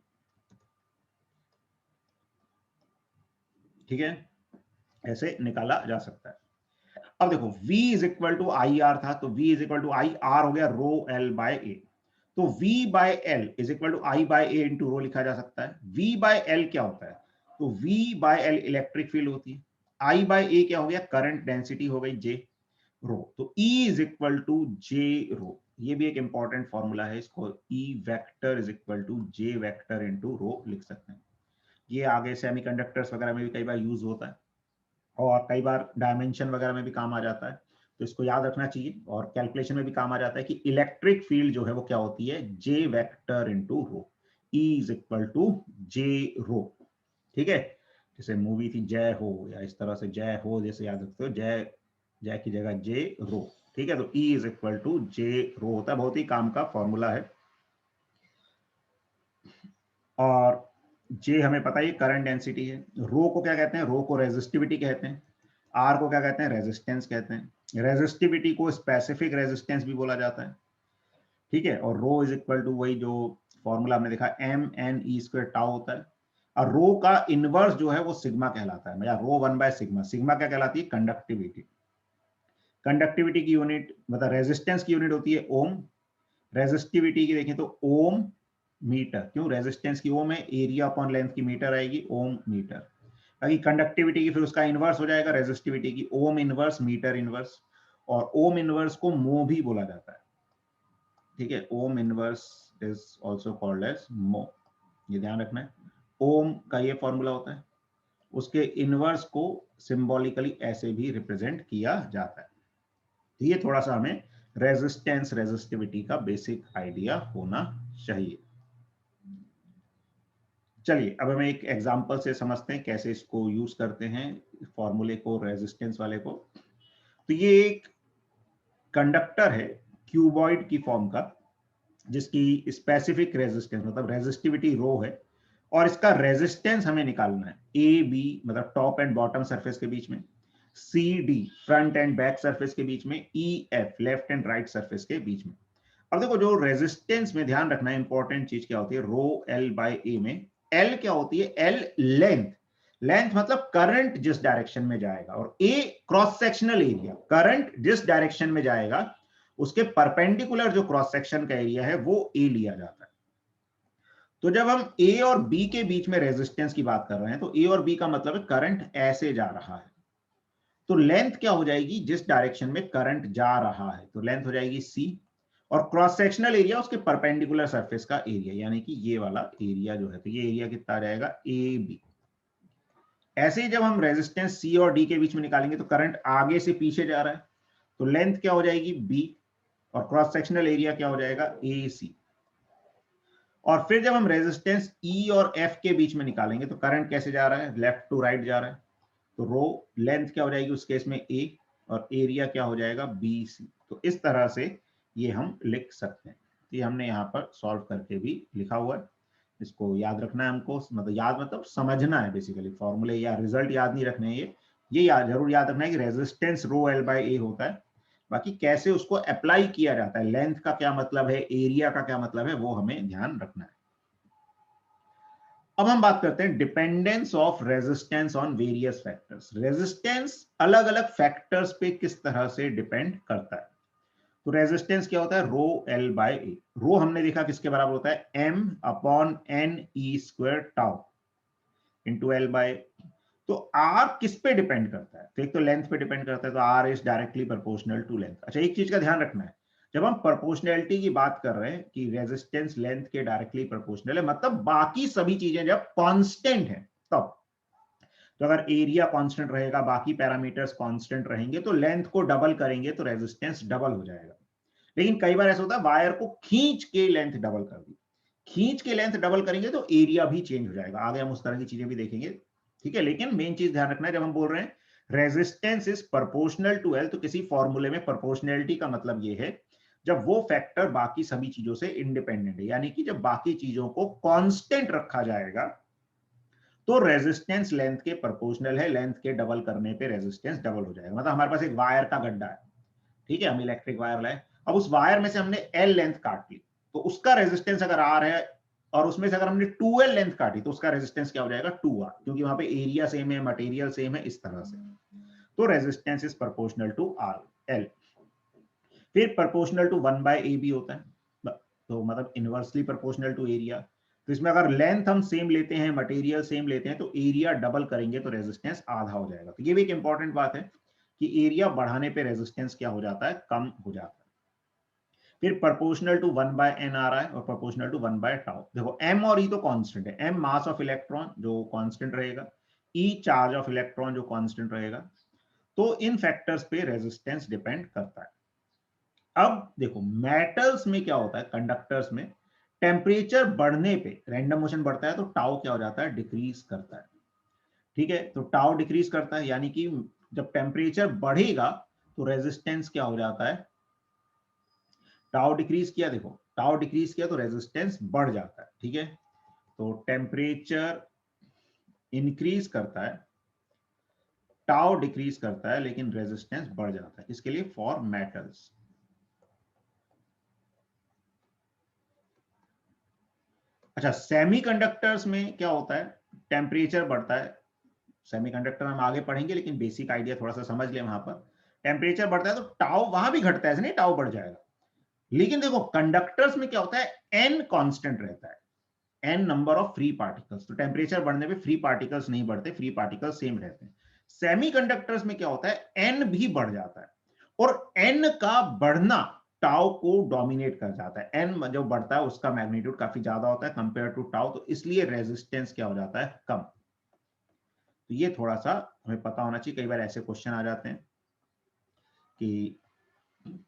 ठीक है, ऐसे निकाला जा सकता है। अब देखो V is equal to I R था, तो V is equal to I R हो गया रो एल बाय ए। तो V by L is equal to I by A into rho लिखा जा सकता है। V बाय एल क्या होता है? तो V by L electric field होती है। I बाय ए क्या हो गया? करंट डेंसिटी हो गई J रो। तो E is equal to J rho. ये भी एक इंपॉर्टेंट फॉर्मूला है, इसको E vector is equal to J vector into rho लिख सकते हैं। ये आगे सेमीकंडक्टर्स वगैरह में भी कई बार यूज होता है और कई बार डायमेंशन वगैरह में भी काम आ जाता है, तो इसको याद रखना चाहिए। और कैलकुलेशन में भी काम आ जाता है कि इलेक्ट्रिक फील्ड जो है वो क्या होती है? J vector into rho. E is equal to J rho. ठीक है, जैसे मूवी थी जय हो, या इस तरह से जय हो जैसे याद रखते हो, जय जय की जगह जे रो। ठीक है, तो ई इज इक्वल टू जे रो होता है, बहुत ही काम का फॉर्मूला है। और जे हमें पता है करंट डेंसिटी है। रो को क्या कहते हैं? रो को रेजिस्टिविटी कहते हैं। आर को क्या कहते हैं? रेजिस्टेंस कहते हैं। रेजिस्टिविटी को स्पेसिफिक रेजिस्टेंस भी बोला जाता है। ठीक है, और रो इज इक्वल टू वही जो फॉर्मूला हमने देखा एम एन ई स्क्वायर टाउ होता है। और रो का इनवर्स जो है वो सिग्मा कहलाता है, या रो वन बाय सिग्मा। सिग्मा क्या कहलाती है? कंडक्टिविटी। कंडक्टिविटी की यूनिट मतलब रेजिस्टेंस की यूनिट होती है ओम। रेजिस्टिविटी की देखें तो ओम मीटर। क्यों? रेजिस्टेंस की ओम है, एरिया अपॉन लेंथ की मीटर आएगी, ओम मीटर। बाकी कंडक्टिविटी की फिर उसका इनवर्स हो जाएगा रेजिस्टिविटी की, ओम इनवर्स मीटर इनवर्स। और ओम इनवर्स को मो भी बोला जाता है। ठीक है, ohm inverse is also called as mho, ये ध्यान रखना है। ओम का ये फॉर्मूला होता है, उसके इनवर्स को सिंबॉलिकली ऐसे भी रिप्रेजेंट किया जाता है। तो ये थोड़ा सा हमें रेजिस्टेंस रेजिस्टिविटी का बेसिक आइडिया होना चाहिए। चलिए अब हमें एक एग्जांपल से समझते हैं कैसे इसको यूज करते हैं फॉर्मूले को, रेजिस्टेंस वाले को। तो ये एक कंडक्टर है क्यूबॉइड की फॉर्म का, जिसकी स्पेसिफिक रेजिस्टेंस मतलब रेजिस्टिविटी रो है, और इसका रेजिस्टेंस हमें निकालना है। ए बी मतलब टॉप एंड बॉटम सरफेस के बीच में, C D front and back surface के बीच में, E F left and right surface के बीच में। अब देखो जो रेजिस्टेंस में ध्यान रखना है, इंपॉर्टेंट चीज क्या होती है? रो एल बाय ए में एल क्या होती है? L length. लेंथ मतलब करंट जिस डायरेक्शन में जाएगा, और ए क्रॉस सेक्शनल एरिया। करंट जिस डायरेक्शन में जाएगा उसके परपेंडिकुलर जो क्रॉस सेक्शन का एरिया है वो ए लिया जाता है। तो जब हम ए और बी के बीच में रेजिस्टेंस की बात कर रहे हैं, तो ए और बी का मतलब है करंट ऐसे जा रहा है, तो लेंथ क्या हो जाएगी? जिस डायरेक्शन में करंट जा रहा है, तो लेंथ हो जाएगी सी। और क्रॉस सेक्शनल एरिया उसके परपेंडिकुलर सरफेस का एरिया, यानी कि ये वाला एरिया जो है, तो ये एरिया कितना आ जाएगा? A B. ऐसे ही जब हम रेजिस्टेंस सी और डी के बीच में निकालेंगे, तो करंट आगे से पीछे जा रहा है, तो लेंथ क्या हो जाएगी? बी। और क्रॉस सेक्शनल एरिया क्या हो जाएगा? ए सी। और फिर जब हम रेजिस्टेंस ई और एफ के बीच में निकालेंगे, तो करंट कैसे जा रहा है? लेफ्ट टू राइट जा रहा है, तो रो लेंथ क्या हो जाएगी उस केस में? ए। और एरिया क्या हो जाएगा? B C. तो इस तरह से ये हम लिख सकते हैं। तो ये हमने यहाँ पर सॉल्व करके भी लिखा हुआ है, इसको याद रखना है हमको। मतलब याद मतलब समझना है बेसिकली, फॉर्मूले या रिजल्ट याद नहीं रखने हैं। ये याद जरूर याद रखना है कि रेजिस्टेंस रो एल बाय ए होता है। बाकी कैसे उसको अप्लाई किया जाता है, लेंथ का क्या मतलब है, एरिया का क्या मतलब है, वो हमें ध्यान रखना है। अब हम बात करते हैं dependence of resistance on various factors. Resistance अलग अलग फैक्टर्स पे किस तरह से डिपेंड करता है। तो रेजिस्टेंस क्या होता है? रो एल बाय ए। रो हमने देखा किसके बराबर होता है? M upon N E square tau into L by. तो आर किस पे डिपेंड करता है? तो एक तो लेंथ पे डिपेंड करता है, तो R is directly proportional to length. अच्छा, एक चीज का ध्यान रखना है, जब हम प्रोपोर्शनैलिटी की बात कर रहे हैं कि रेजिस्टेंस लेंथ के डायरेक्टली प्रोपोर्शनल है, मतलब बाकी सभी चीजें जब कांस्टेंट है तब। तो अगर एरिया कांस्टेंट रहेगा, बाकी पैरामीटर्स कांस्टेंट रहेंगे, तो लेंथ को डबल करेंगे तो रेजिस्टेंस डबल हो जाएगा। लेकिन कई बार ऐसा होता है वायर को खींच के लेंथ डबल कर दी, खींच के लेंथ डबल करेंगे तो एरिया भी चेंज हो जाएगा। आगे हम उस तरह की चीजें भी देखेंगे। ठीक है, लेकिन मेन चीज ध्यान रखना है, जब हम बोल रहे हैं resistance is proportional to L, तो किसी फॉर्मूले में प्रोपोर्शनैलिटी का मतलब ये है जब वो फैक्टर बाकी सभी चीजों से इंडिपेंडेंट है, यानी कि जब बाकी चीजों को कांस्टेंट रखा जाएगा तो रेजिस्टेंस लेंथ के प्रोपोर्शनल है। लेंथ के डबल करने पे रेजिस्टेंस डबल हो जाएगा। मतलब हमारे पास एक वायर का गड्ढा है, ठीक है, हम इलेक्ट्रिक वायर लाए, अब उस वायर में से हमने एल लेंथ काट ली, तो उसका रेजिस्टेंस अगर आर है और उसमें से अगर हमने 2L लेंथ काटी तो उसका रेजिस्टेंस क्या हो जाएगा 2R, क्योंकि वहां पे एरिया सेम है, मटेरियल सेम है, इस तरह से। तो resistance is proportional to RL। फिर प्रोपोर्शनल टू 1/A भी होता है, तो मतलब इनवर्सली प्रोपोर्शनल टू एरिया। तो इसमें अगर लेंथ हम सेम लेते हैं, मटेरियल सेम लेते हैं, तो एरिया डबल करेंगे तो रेजिस्टेंस आधा हो जाएगा। तो ये भी एक इंपॉर्टेंट बात है कि एरिया बढ़ाने पे रेजिस्टेंस क्या हो जाता है, कम हो जाता है। फिर प्रोपोर्शनल टू 1/n आ रहा है और प्रोपोर्शनल टू 1/τ। देखो m और e तो कांस्टेंट है, m मास ऑफ इलेक्ट्रॉन जो कांस्टेंट रहेगा, e चार्ज ऑफ इलेक्ट्रॉन जो कांस्टेंट रहेगा। तो इन फैक्टर्स पे रेजिस्टेंस डिपेंड करता है। अब देखो मेटल्स में क्या होता है, कंडक्टर्स में टेम्परेचर बढ़ने पे रैंडम मोशन बढ़ता है तो टाउ क्या हो जाता है, डिक्रीज करता है। ठीक है, तो टाउ डिक्रीज करता है, यानी कि जब टेम्परेचर बढ़ेगा तो रेजिस्टेंस क्या हो जाता है, टाउ डिक्रीज किया, देखो टाउ डिक्रीज किया तो रेजिस्टेंस बढ़ जाता है। ठीक है, तो टेम्परेचर इंक्रीज करता है, टाउ डिक्रीज करता है, लेकिन रेजिस्टेंस बढ़ जाता है। इसके लिए फॉर मेटल्स। अच्छा, सेमीकंडक्टर्स में क्या होता है, टेम्परेचर बढ़ता है, सेमीकंडक्टर हम आगे पढ़ेंगे, लेकिन बेसिक आइडिया थोड़ा सा समझ लें। वहां पर टेम्परेचर बढ़ता है तो टाउ वहां भी घटता है, ऐसे नहीं टाउ बढ़ जाएगा। लेकिन देखो कंडक्टर्स में क्या होता है, एन कांस्टेंट रहता है, N number of free particles. तो टेम्परेचर बढ़ने पे फ्री पार्टिकल्स नहीं बढ़ते, फ्री पार्टिकल्स सेम रहते हैं। सेमीकंडक्टर्स में क्या होता है, एन भी बढ़ जाता है, और एन का बढ़ना टाउ को डोमिनेट कर जाता है। एन जो बढ़ता है उसका मैग्नीट्यूड काफी ज्यादा होता है कंपेयर टू टाउ, तो इसलिए रेजिस्टेंस क्या हो जाता है, कम। तो ये थोड़ा सा हमें पता होना चाहिए, कई बार ऐसे क्वेश्चन आ जाते हैं कि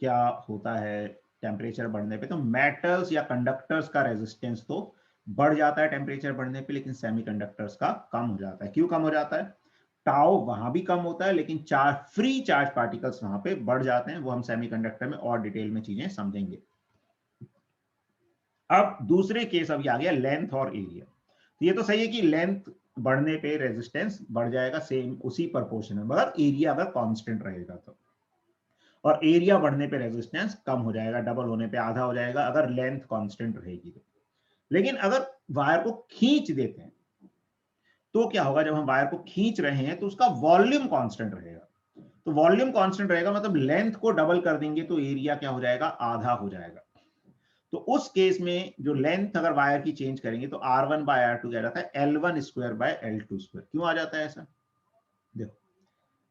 क्या होता है टेम्परेचर बढ़ने पे। तो मेटल्स या कंडक्टर्स का रेजिस्टेंस तो बढ़ जाता है टेम्परेचर बढ़ने पे, लेकिन सेमीकंडक्टर्स का कम हो जाता है। क्यों कम हो जाता है, टाउ वहां भी कम होता है, लेकिन चार्ज फ्री चार्ज पार्टिकल्स वहां पे बढ़ जाते हैं। वो हम सेमीकंडक्टर में और डिटेल में चीजें समझेंगे। अब दूसरे केस अभी आ गया लेंथ और एरिया। तो ये तो सही है कि लेंथ बढ़ने पे रेजिस्टेंस बढ़ जाएगा सेम उसी प्रोपोर्शन में, मगर एरिया अगर कांस्टेंट रहेगा तो। और एरिया बढ़ने पे रेजिस्टेंस कम हो जाएगा, डबल होने पे आधा हो जाएगा अगर लेंथ कांस्टेंट रहेगी तो। लेकिन अगर वायर को खींच देते हैं तो क्या होगा, जब हम वायर को खींच रहे हैं तो उसका वॉल्यूम कांस्टेंट रहेगा। तो वॉल्यूम कांस्टेंट रहेगा मतलब लेंथ को डबल कर देंगे तो एरिया क्या हो जाएगा, आधा हो जाएगा। तो उस केस में जो लेंथ अगर वायर की चेंज करेंगे तो R1/R2 क्या जाता है, L1² L2²। क्यों आ जाता है ऐसा, देखो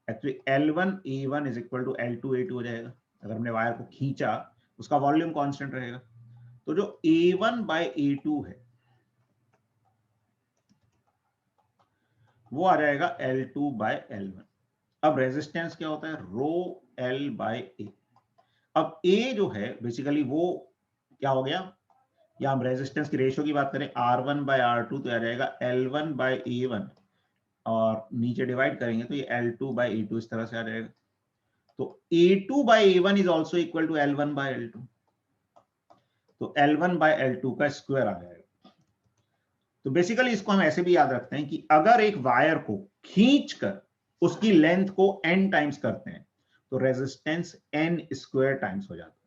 actually L1A1 is equal to L2A2 हो जाएगा। अगर हमने वायर को खींचा उसका वॉल्यूम कांस्टेंट रहेगा, तो जो A1/A2 है वो आ जाएगा L2/L1। अब रेजिस्टेंस क्या होता है, ρL/A। अब A जो है बेसिकली वो क्या हो गया, या हम रेजिस्टेंस की रेशियो की बात करें R1/R2 तो आ जाएगा L1/A1, और नीचे डिवाइड करेंगे तो ये L2/A2 इस तरह से आ जाएगा। तो A2/A1 is also equal to L1/L2, तो L1/L2 का स्क्वायर आ जाएगा। तो बेसिकली इसको हम ऐसे भी याद रखते हैं कि अगर एक वायर को खींचकर उसकी लेंथ को n टाइम्स करते हैं तो रेजिस्टेंस n² टाइम्स हो जाता है।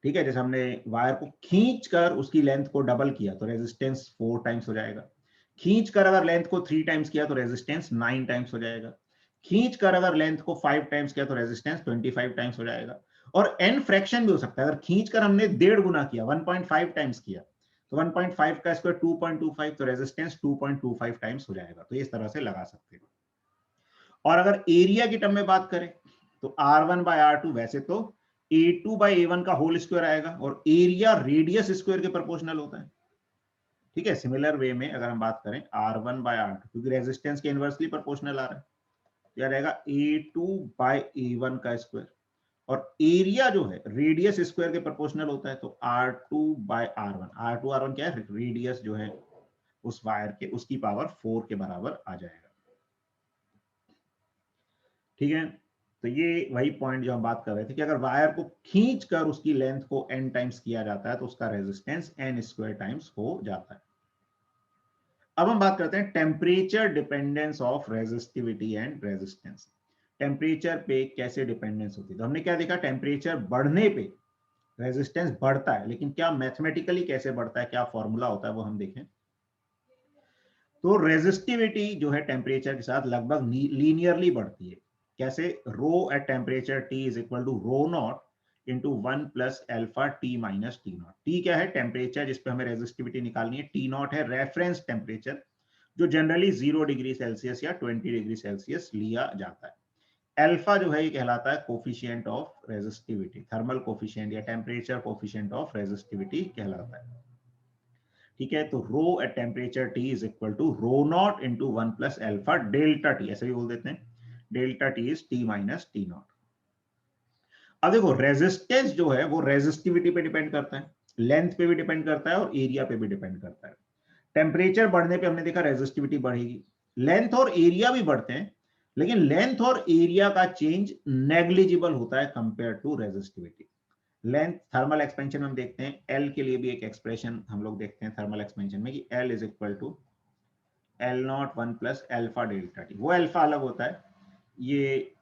ठीक है, जैसे हमने वायर को खींचकर उसकी लेंथ को डबल किया तो रेजिस्टेंस 4 टाइम्स हो जाएगा। खींचकर अगर लेंथ को 3 टाइम्स किया तो रेजिस्टेंस 9 टाइम्स हो जाएगा। खींचकर अगर लेंथ को 5 टाइम्स किया तो रेजिस्टेंस 25 टाइम्स हो जाएगा। और n फ्रैक्शन भी हो सकता है, अगर खींचकर हमने 1.5 गुना किया, 1.5 टाइम्स किया, तो 1.5 का स्क्वायर 2.25, तो रेजिस्टेंस 2.25 टाइम्स हो जाएगा। तो इस तरह से लगा सकते हैं। और अगर एरिया की टर्म में बात करें तो R1/R2 वैसे तो A2/A1 का होल स्क्वायर आएगा, और एरिया रेडियस स्क्वायर के प्रोपोर्शनल होता है। ठीक है, सिमिलर वे में अगर हम बात करें R1/R2, क्योंकि रेजिस्टेंस के इनवर्सली प्रोपोर्शनल आ रहा है, तो यह रहेगा A2/A1 का स्क्वायर। और एरिया जो है रेडियस स्क्वायर के प्रोपोर्शनल होता है, तो R2/R1। R2R1 क्या है, रेडियस जो है उस वायर के, उसकी पावर 4 के बराबर आ जाएगा। ठीक है, तो ये वही पॉइंट जो हम बात कर रहे थे कि अगर वायर को खींचकर उसकी लेंथ को n टाइम्स किया जाता है तो उसका रेजिस्टेंस n² टाइम्स हो जाता है। अब हम बात करते हैं temperature dependence of resistivity and resistance. Temperature पे कैसे डिपेंडेंस होती है, तो हमने क्या देखा, टेम्परेचर बढ़ने पे रेजिस्टेंस बढ़ता है, लेकिन क्या मैथमेटिकली कैसे बढ़ता है, क्या फॉर्मूला होता है वो हम देखें। तो रेजिस्टिविटी जो है टेम्परेचर के साथ लगभग लीनियरली बढ़ती है। कैसे? Rho at temperature T is equal to rho not into 1 plus alpha T minus T not. T क्या है? टेम्परेचर जिसपे हमें रेजिस्टिविटी निकालनी है। टी नॉट है रेफरेंस टेम्परेचर, जो जनरली 0 डिग्री सेल्सियस या 20 डिग्री सेल्सियस लिया जाता है। अल्फा जो है ये कहलाता है coefficient of resistivity, thermal coefficient या टेम्परेचर कोफिशिएंट ऑफ रेजिस्टिविटी कहलाता है। ठीक है, तो rho at temperature T is equal to rho not into 1 plus alpha delta T, ऐसे भी बोल देते हैं। Delta T is T minus T not. अब देखो रेजिस्टेंस जो है वो रेजिस्टिविटी पे डिपेंड करता है, लेंथ पे भी डिपेंड करता है और एरिया पे भी डिपेंड करता है। टेम्परेचर बढ़ने पे हमने देखा रेजिस्टिविटी बढ़ेगी, लेंथ और एरिया भी बढ़ते हैं, लेकिन लेंथ और एरिया का चेंज नेग्लिजिबल होता है compare to resistivity. Length thermal expansion में हम देखते हैं, एल के लिए भी एक एक्सप्रेशन हम लोग देखते हैं थर्मल एक्सपेंशन में कि L is equal to L naught 1 plus alpha delta T. वो एल्फा अलग होता है, ये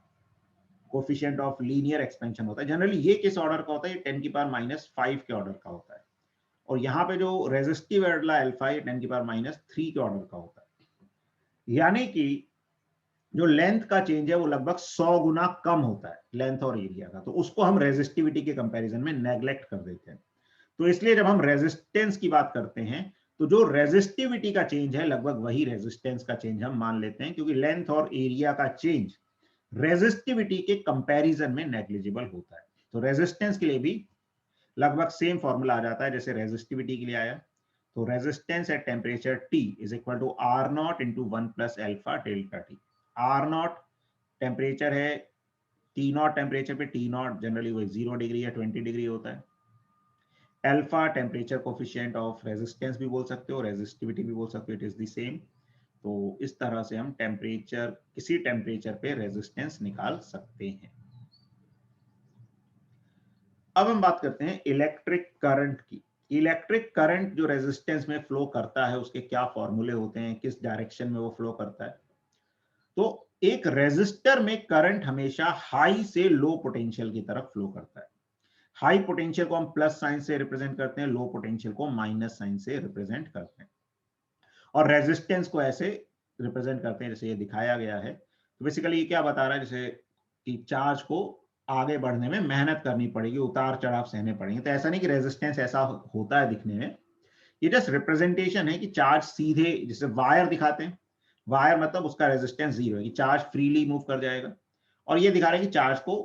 कोफिशिएंट ऑफ लीनियर एक्सपेंशन होता है। जनरली ये किस ऑर्डर का होता है? ये 10 की पावर -5 के ऑर्डर का होता है। और यहाँ पे जो रेजिस्टिव वाला अल्फा ये 10 की पावर -3 के ऑर्डर का होता है। यानी कि जो लेंथ का चेंज है वो लगभग 100 गुना कम होता है लेंथ और एरिया का, तो उसको हम रेजिस्टिविटी के कंपैरिजन में नेग्लेक्ट कर देते हैं। तो इसलिए जब हम रेजिस्टेंस की बात करते हैं तो जो रेजिस्टिविटी का चेंज है लगभग वही रेजिस्टेंस का चेंज हम मान लेते हैं, क्योंकि लेंथ और एरिया का चेंज रेजिस्टिविटी के कंपैरिजन में नेग्लिजिबल होता है। तो रेजिस्टेंस के लिए भी लगभग सेम फॉर्मूला आ जाता है जैसे रेजिस्टिविटी के लिए आया। तो resistance at temperature T is equal to R naught into 1 plus alpha delta T. R naught temperature है, टी नॉट टेम्परेचर पे, टी नॉट जनरली वही 0 डिग्री या 20 डिग्री होता है। Alpha temperature coefficient of resistance भी बोल सकते हो, रेजिस्टिविटी भी बोल सकते हो, इट इज द सेम। तो इस तरह से हम टेम्परेचर, किसी टेम्परेचर पे रेजिस्टेंस निकाल सकते हैं। अब हम बात करते हैं इलेक्ट्रिक करंट की। इलेक्ट्रिक करंट जो रेजिस्टेंस में फ्लो करता है उसके क्या फॉर्मूले होते हैं, किस डायरेक्शन में वो फ्लो करता है। तो एक रेजिस्टर में करंट हमेशा हाई से लो पोटेंशियल की तरफ फ्लो करता है। हाई पोटेंशियल को हम प्लस साइन से रिप्रेजेंट करते हैं, लो पोटेंशियल को माइनस साइन से रिप्रेजेंट करते हैं। और रेजिस्टेंस को ऐसे रिप्रेजेंट करते हैं जैसे ये दिखाया गया है। तो बेसिकली ये क्या बता रहा है, जैसे कि चार्ज को आगे बढ़ने में मेहनत करनी पड़ेगी, उतार चढ़ाव सहने पड़ेंगे। तो ऐसा नहीं कि रेजिस्टेंस ऐसा होता है दिखने में, ये जस्ट रिप्रेजेंटेशन है कि चार्ज सीधे, जैसे वायर दिखाते हैं, वायर मतलब उसका रेजिस्टेंस 0 है कि चार्ज फ्रीली मूव कर जाएगा। और ये दिखा रहा है कि चार्ज को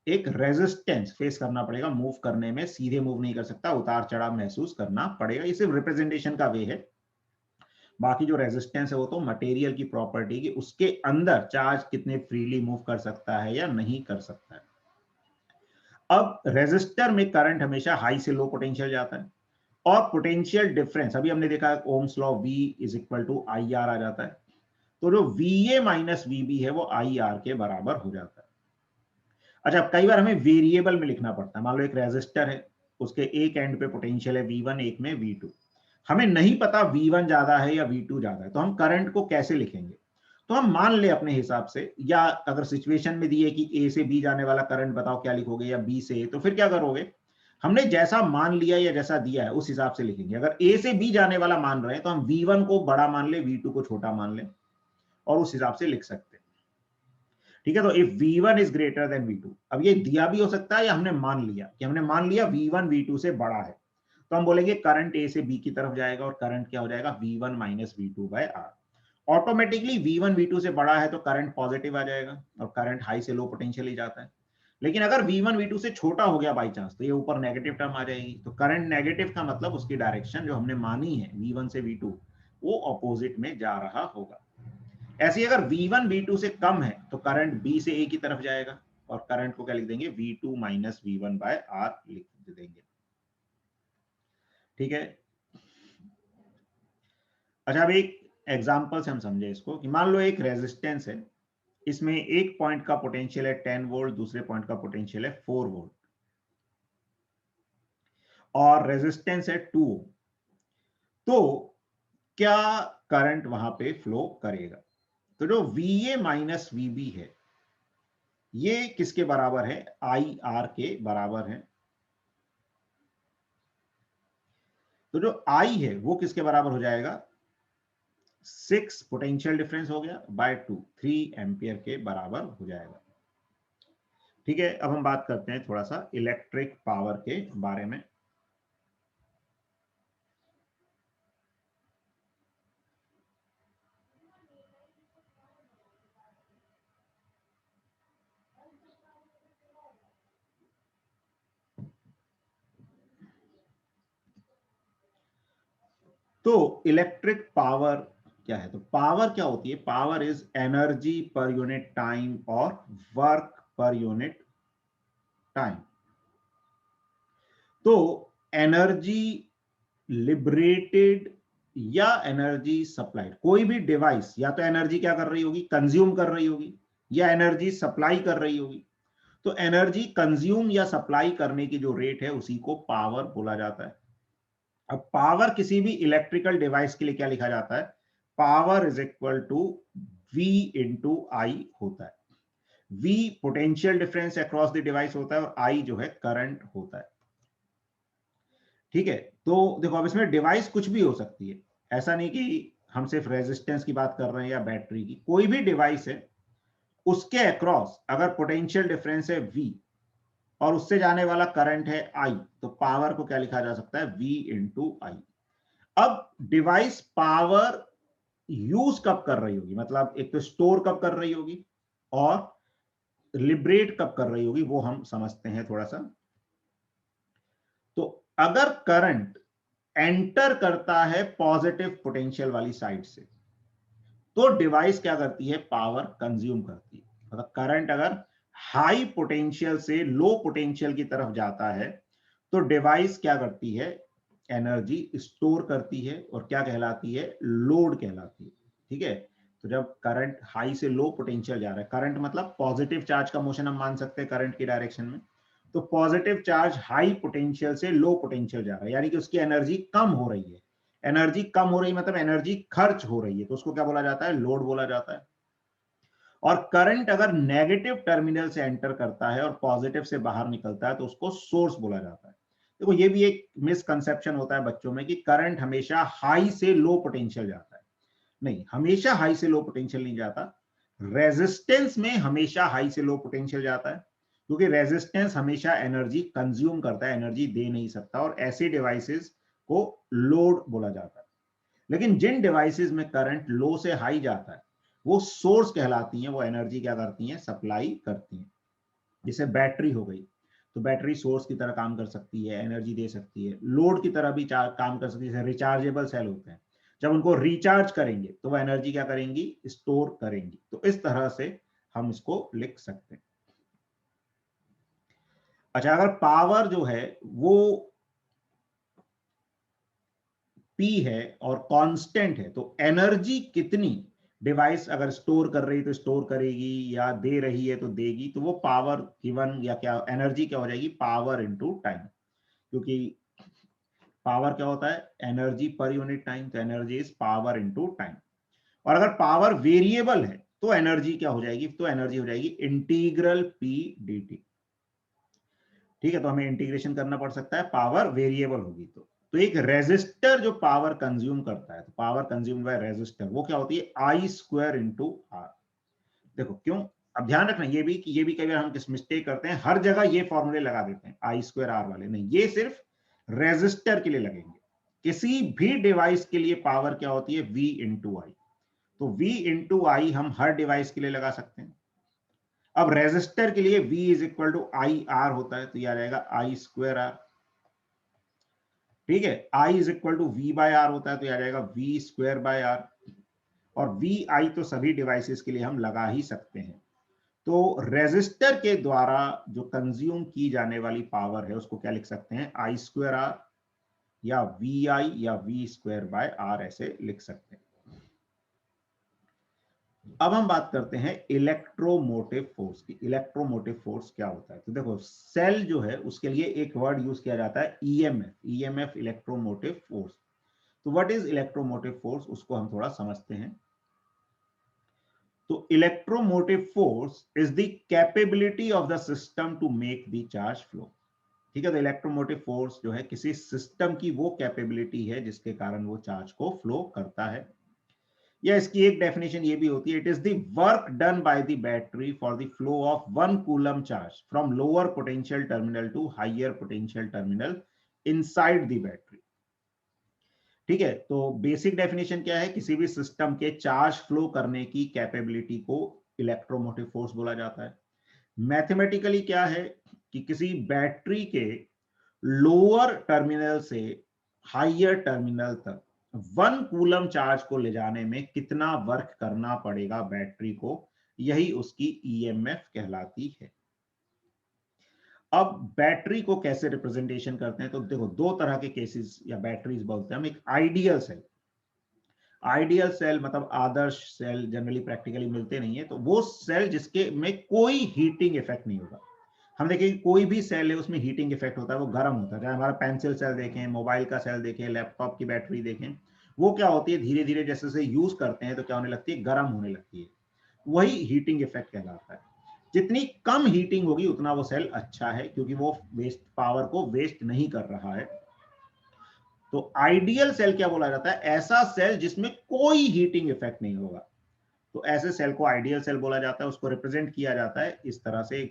एक रेजिस्टेंस फेस करना पड़ेगा, मूव करने में सीधे मूव नहीं कर सकता, उतार चढ़ाव महसूस करना पड़ेगा। ये सिर्फ रिप्रेजेंटेशन का वे है। बाकी जो रेजिस्टेंस है वो तो मटेरियल की प्रॉपर्टी की, उसके अंदर चार्ज कितने फ्रीली मूव कर सकता है या नहीं कर सकता है। अब रेजिस्टर में करंट हमेशा हाई से लो पोटेंशियल जाता है, और पोटेंशियल डिफरेंस अभी हमने देखा Ohm's law V is equal to I R आ जाता है। तो जो VA माइनस VB है वो IR के बराबर हो जाता है। अच्छा, कई बार हमें वेरिएबल में लिखना पड़ता है। मान लो एक रेजिस्टर है, उसके एक एंड पे पोटेंशियल है V1, एक में V2। हमें नहीं पता V1 ज्यादा है या V2 ज्यादा है, तो हम करंट को कैसे लिखेंगे? तो हम मान ले अपने हिसाब से, या अगर सिचुएशन में दी है कि A से B जाने वाला करंट बताओ क्या लिखोगे, या B से A, तो फिर क्या करोगे? हमने जैसा मान लिया या जैसा दिया है उस हिसाब से लिखेंगे। अगर A से B जाने वाला मान रहे हैं तो हम V1 को बड़ा मान ले, V2 को छोटा मान ले, और उस हिसाब से लिख सकते हैं। ठीक है, तो if V1 is greater than V2, अब ये दिया भी हो सकता है या हमने मान लिया कि हमने मान लिया V1 V2 से बड़ा है, तो हम बोलेंगे करंट A से B की तरफ जाएगा और करंट क्या हो जाएगा? V1 minus V2 bye R। Automatically V1 V2 से बड़ा है तो करंट पॉजिटिव आ जाएगा, और करंट हाई से लो पोटेंशियल ही जाता है। लेकिन अगर V1 V2 से छोटा हो गया बाई चांस, तो ये ऊपर नेगेटिव टर्म आ जाएगी। तो करंट नेगेटिव का मतलब उसकी डायरेक्शन जो हमने मानी है V1 से V2 वो ऑपोजिट में जा रहा होगा। ऐसे अगर V1 V2 से कम है तो करंट B से A की तरफ जाएगा, और करंट को क्या लिख देंगे? V2 minus V1 bye R लिख देंगे। ठीक है। अच्छा, अब एक एग्जांपल से हम समझे इसको कि मान लो एक रेजिस्टेंस है, इसमें एक पॉइंट का पोटेंशियल है 10 वोल्ट, दूसरे पॉइंट का पोटेंशियल है 4 वोल्ट, और रेजिस्टेंस है 2 ओम। तो क्या करंट वहां पे फ्लो करेगा? तो जो VA माइनस VB है ये किसके बराबर है? IR के बराबर है। तो जो I है वो किसके बराबर हो जाएगा, 6 पोटेंशियल डिफरेंस हो गया बाय 2, 3 एम्पियर के बराबर हो जाएगा। ठीक है, अब हम बात करते हैं थोड़ा सा इलेक्ट्रिक पावर के बारे में। तो इलेक्ट्रिक पावर क्या है, तो पावर क्या होती है, power is energy per unit time और वर्क पर यूनिट टाइम। तो एनर्जी लिबरेटेड या एनर्जी सप्लाइड, कोई भी डिवाइस या तो एनर्जी क्या कर रही होगी, कंज्यूम कर रही होगी, या एनर्जी सप्लाई कर रही होगी। तो एनर्जी कंज्यूम या सप्लाई करने की जो रेट है उसी को पावर बोला जाता है। अब पावर किसी भी इलेक्ट्रिकल डिवाइस के लिए क्या लिखा जाता है, power is equal to V into I होता है। V potential difference across the device होता है और I जो है करंट होता है। ठीक है, तो देखो अब इसमें डिवाइस कुछ भी हो सकती है, ऐसा नहीं कि हम सिर्फ रेजिस्टेंस की बात कर रहे हैं या बैटरी की, कोई भी डिवाइस है उसके अक्रॉस अगर पोटेंशियल डिफरेंस है V और उससे जाने वाला करंट है I, तो पावर को क्या लिखा जा सकता है, V इंटू आई। अब डिवाइस पावर यूज कब कर रही होगी, मतलब एक तो स्टोर कब कर रही होगी और लिबरेट कब कर रही होगी, वो हम समझते हैं थोड़ा सा। तो अगर करंट एंटर करता है पॉजिटिव पोटेंशियल वाली साइड से, तो डिवाइस क्या करती है, पावर कंज्यूम करती है। मतलब करंट अगर हाई पोटेंशियल से लो पोटेंशियल की तरफ जाता है तो डिवाइस क्या करती है, एनर्जी स्टोर करती है और क्या कहलाती है, लोड कहलाती है। ठीक है, तो जब करंट हाई से लो पोटेंशियल जा रहा है, करंट मतलब पॉजिटिव चार्ज का मोशन हम मान सकते हैं करंट की डायरेक्शन में, तो पॉजिटिव चार्ज हाई पोटेंशियल से लो पोटेंशियल जा रहा है, यानी कि उसकी एनर्जी कम हो रही है। एनर्जी कम हो रही मतलब एनर्जी खर्च हो रही है, तो उसको क्या बोला जाता है, लोड बोला जाता है। और करंट अगर नेगेटिव टर्मिनल से एंटर करता है और पॉजिटिव से बाहर निकलता है तो उसको सोर्स बोला जाता है। देखो ये भी एक मिसकंसेप्शन होता है बच्चों में कि करंट हमेशा हाई से लो पोटेंशियल जाता है। नहीं, हमेशा हाई से लो पोटेंशियल नहीं जाता। रेजिस्टेंस में हमेशा हाई से लो पोटेंशियल जाता है, क्योंकि रेजिस्टेंस हमेशा एनर्जी कंज्यूम करता है, एनर्जी दे नहीं सकता, और ऐसे डिवाइसेस को लोड बोला जाता है। लेकिन जिन डिवाइसेस में करंट लो से हाई जाता है वो सोर्स कहलाती हैं, वो एनर्जी क्या करती हैं, सप्लाई करती हैं। जैसे बैटरी हो गई, तो बैटरी सोर्स की तरह काम कर सकती है, एनर्जी दे सकती है, लोड की तरह भी काम कर सकती है। जैसे रिचार्जेबल सेल होते हैं, जब उनको रिचार्ज करेंगे तो वो एनर्जी क्या करेंगी, स्टोर करेंगी। तो इस तरह से हम इसको लिख सकते हैं। अच्छा, अगर पावर जो है वो P है और कांस्टेंट है, तो एनर्जी कितनी डिवाइस अगर स्टोर कर रही है तो स्टोर करेगी, या दे रही है तो देगी, तो वो पावर गिवन या क्या एनर्जी क्या हो जाएगी, पावर इनटू टाइम। क्योंकि पावर क्या होता है, एनर्जी पर यूनिट टाइम, तो energy is power into time. और अगर पावर वेरिएबल है तो एनर्जी क्या हो जाएगी, तो एनर्जी हो जाएगी इंटीग्रल P dt। ठीक है, तो हमें इंटीग्रेशन करना पड़ सकता है, पावर वेरिएबल होगी तो एक रेजिस्टर जो पावर कंज्यूम करता है, तो पावर कंज्यूम बाय रेजिस्टर वो क्या होती है, आई स्क्वायर इंटू आर। देखो क्यों, अब ध्यान रखना ये भी कि ये भी कई बार हम किस मिस्टेक करते हैं, हर जगह ये फॉर्मूले लगा देते हैं आई स्क्वायर आर वाले, नहीं, ये सिर्फ रेजिस्टर के लिए लगेंगे। किसी भी डिवाइस के लिए पावर क्या होती है, V इंटू आई। तो V इंटू आई हम हर डिवाइस के लिए लगा सकते हैं। अब रेजिस्टर के लिए V is equal to I R होता है, तो यह आ जाएगा आई स्क्वायर आर। ठीक है, I is equal to V by R होता है, तो यह आ जाएगा V स्क्वायर बाय आर। और VI तो सभी डिवाइसेस के लिए हम लगा ही सकते हैं। तो रेजिस्टर के द्वारा जो कंज्यूम की जाने वाली पावर है उसको क्या लिख सकते हैं, आई स्क्वायर आर, या VI या V स्क्वायर बाय आर, ऐसे लिख सकते हैं। अब हम बात करते हैं इलेक्ट्रोमोटिव फोर्स की। इलेक्ट्रोमोटिव फोर्स क्या होता है, तो देखो सेल जो है उसके लिए एक वर्ड यूज किया जाता है ईएमएफ, इलेक्ट्रोमोटिव फोर्स। तो व्हाट इज इलेक्ट्रोमोटिव फोर्स, उसको हम थोड़ा समझते हैं। तो electromotive force is the capability of the system to make the charge flow. ठीक है। तो इलेक्ट्रोमोटिव फोर्स जो है किसी सिस्टम की वो कैपेबिलिटी है जिसके कारण वो चार्ज को फ्लो करता है। या इसकी एक डेफिनेशन ये भी होती है, it is the work done by the battery for the flow of 1 coulomb charge from lower potential terminal to higher potential terminal inside the battery. ठीक है। तो बेसिक डेफिनेशन क्या है, किसी भी सिस्टम के चार्ज फ्लो करने की कैपेबिलिटी को इलेक्ट्रोमोटिव फोर्स बोला जाता है। मैथमेटिकली क्या है कि किसी बैटरी के लोअर टर्मिनल से हायर टर्मिनल तक 1 कूलम चार्ज को ले जाने में कितना वर्क करना पड़ेगा बैटरी को, यही उसकी ईएमएफ कहलाती है। अब बैटरी को कैसे रिप्रेजेंटेशन करते हैं, तो देखो दो तरह के केसेस या बैटरीज बोलते हैं हम। एक आइडियल सेल, आइडियल सेल मतलब आदर्श सेल, जनरली प्रैक्टिकली मिलते नहीं है, तो वो सेल जिसके में कोई हीटिंग इफेक्ट नहीं होगा। हम देखें कोई भी सेल है उसमें हीटिंग इफेक्ट होता है, वो गर्म होता है। चाहे हमारा पेंसिल सेल देखें, मोबाइल का सेल देखें, लैपटॉप की बैटरी देखें, वो क्या होती है धीरे धीरे जैसे जैसे यूज करते हैं तो क्या होने लगती है, गर्म होने लगती है। वही हीटिंग इफेक्ट कहलाता है। जितनी कम हीटिंग होगी उतना वो सेल अच्छा है, क्योंकि वो वेस्ट पावर को वेस्ट नहीं कर रहा है। तो आइडियल सेल क्या बोला जाता है, ऐसा सेल जिसमें कोई हीटिंग इफेक्ट नहीं होगा। तो ऐसे सेल को आइडियल सेल बोला जाता है। उसको रिप्रेजेंट किया जाता है इस तरह से,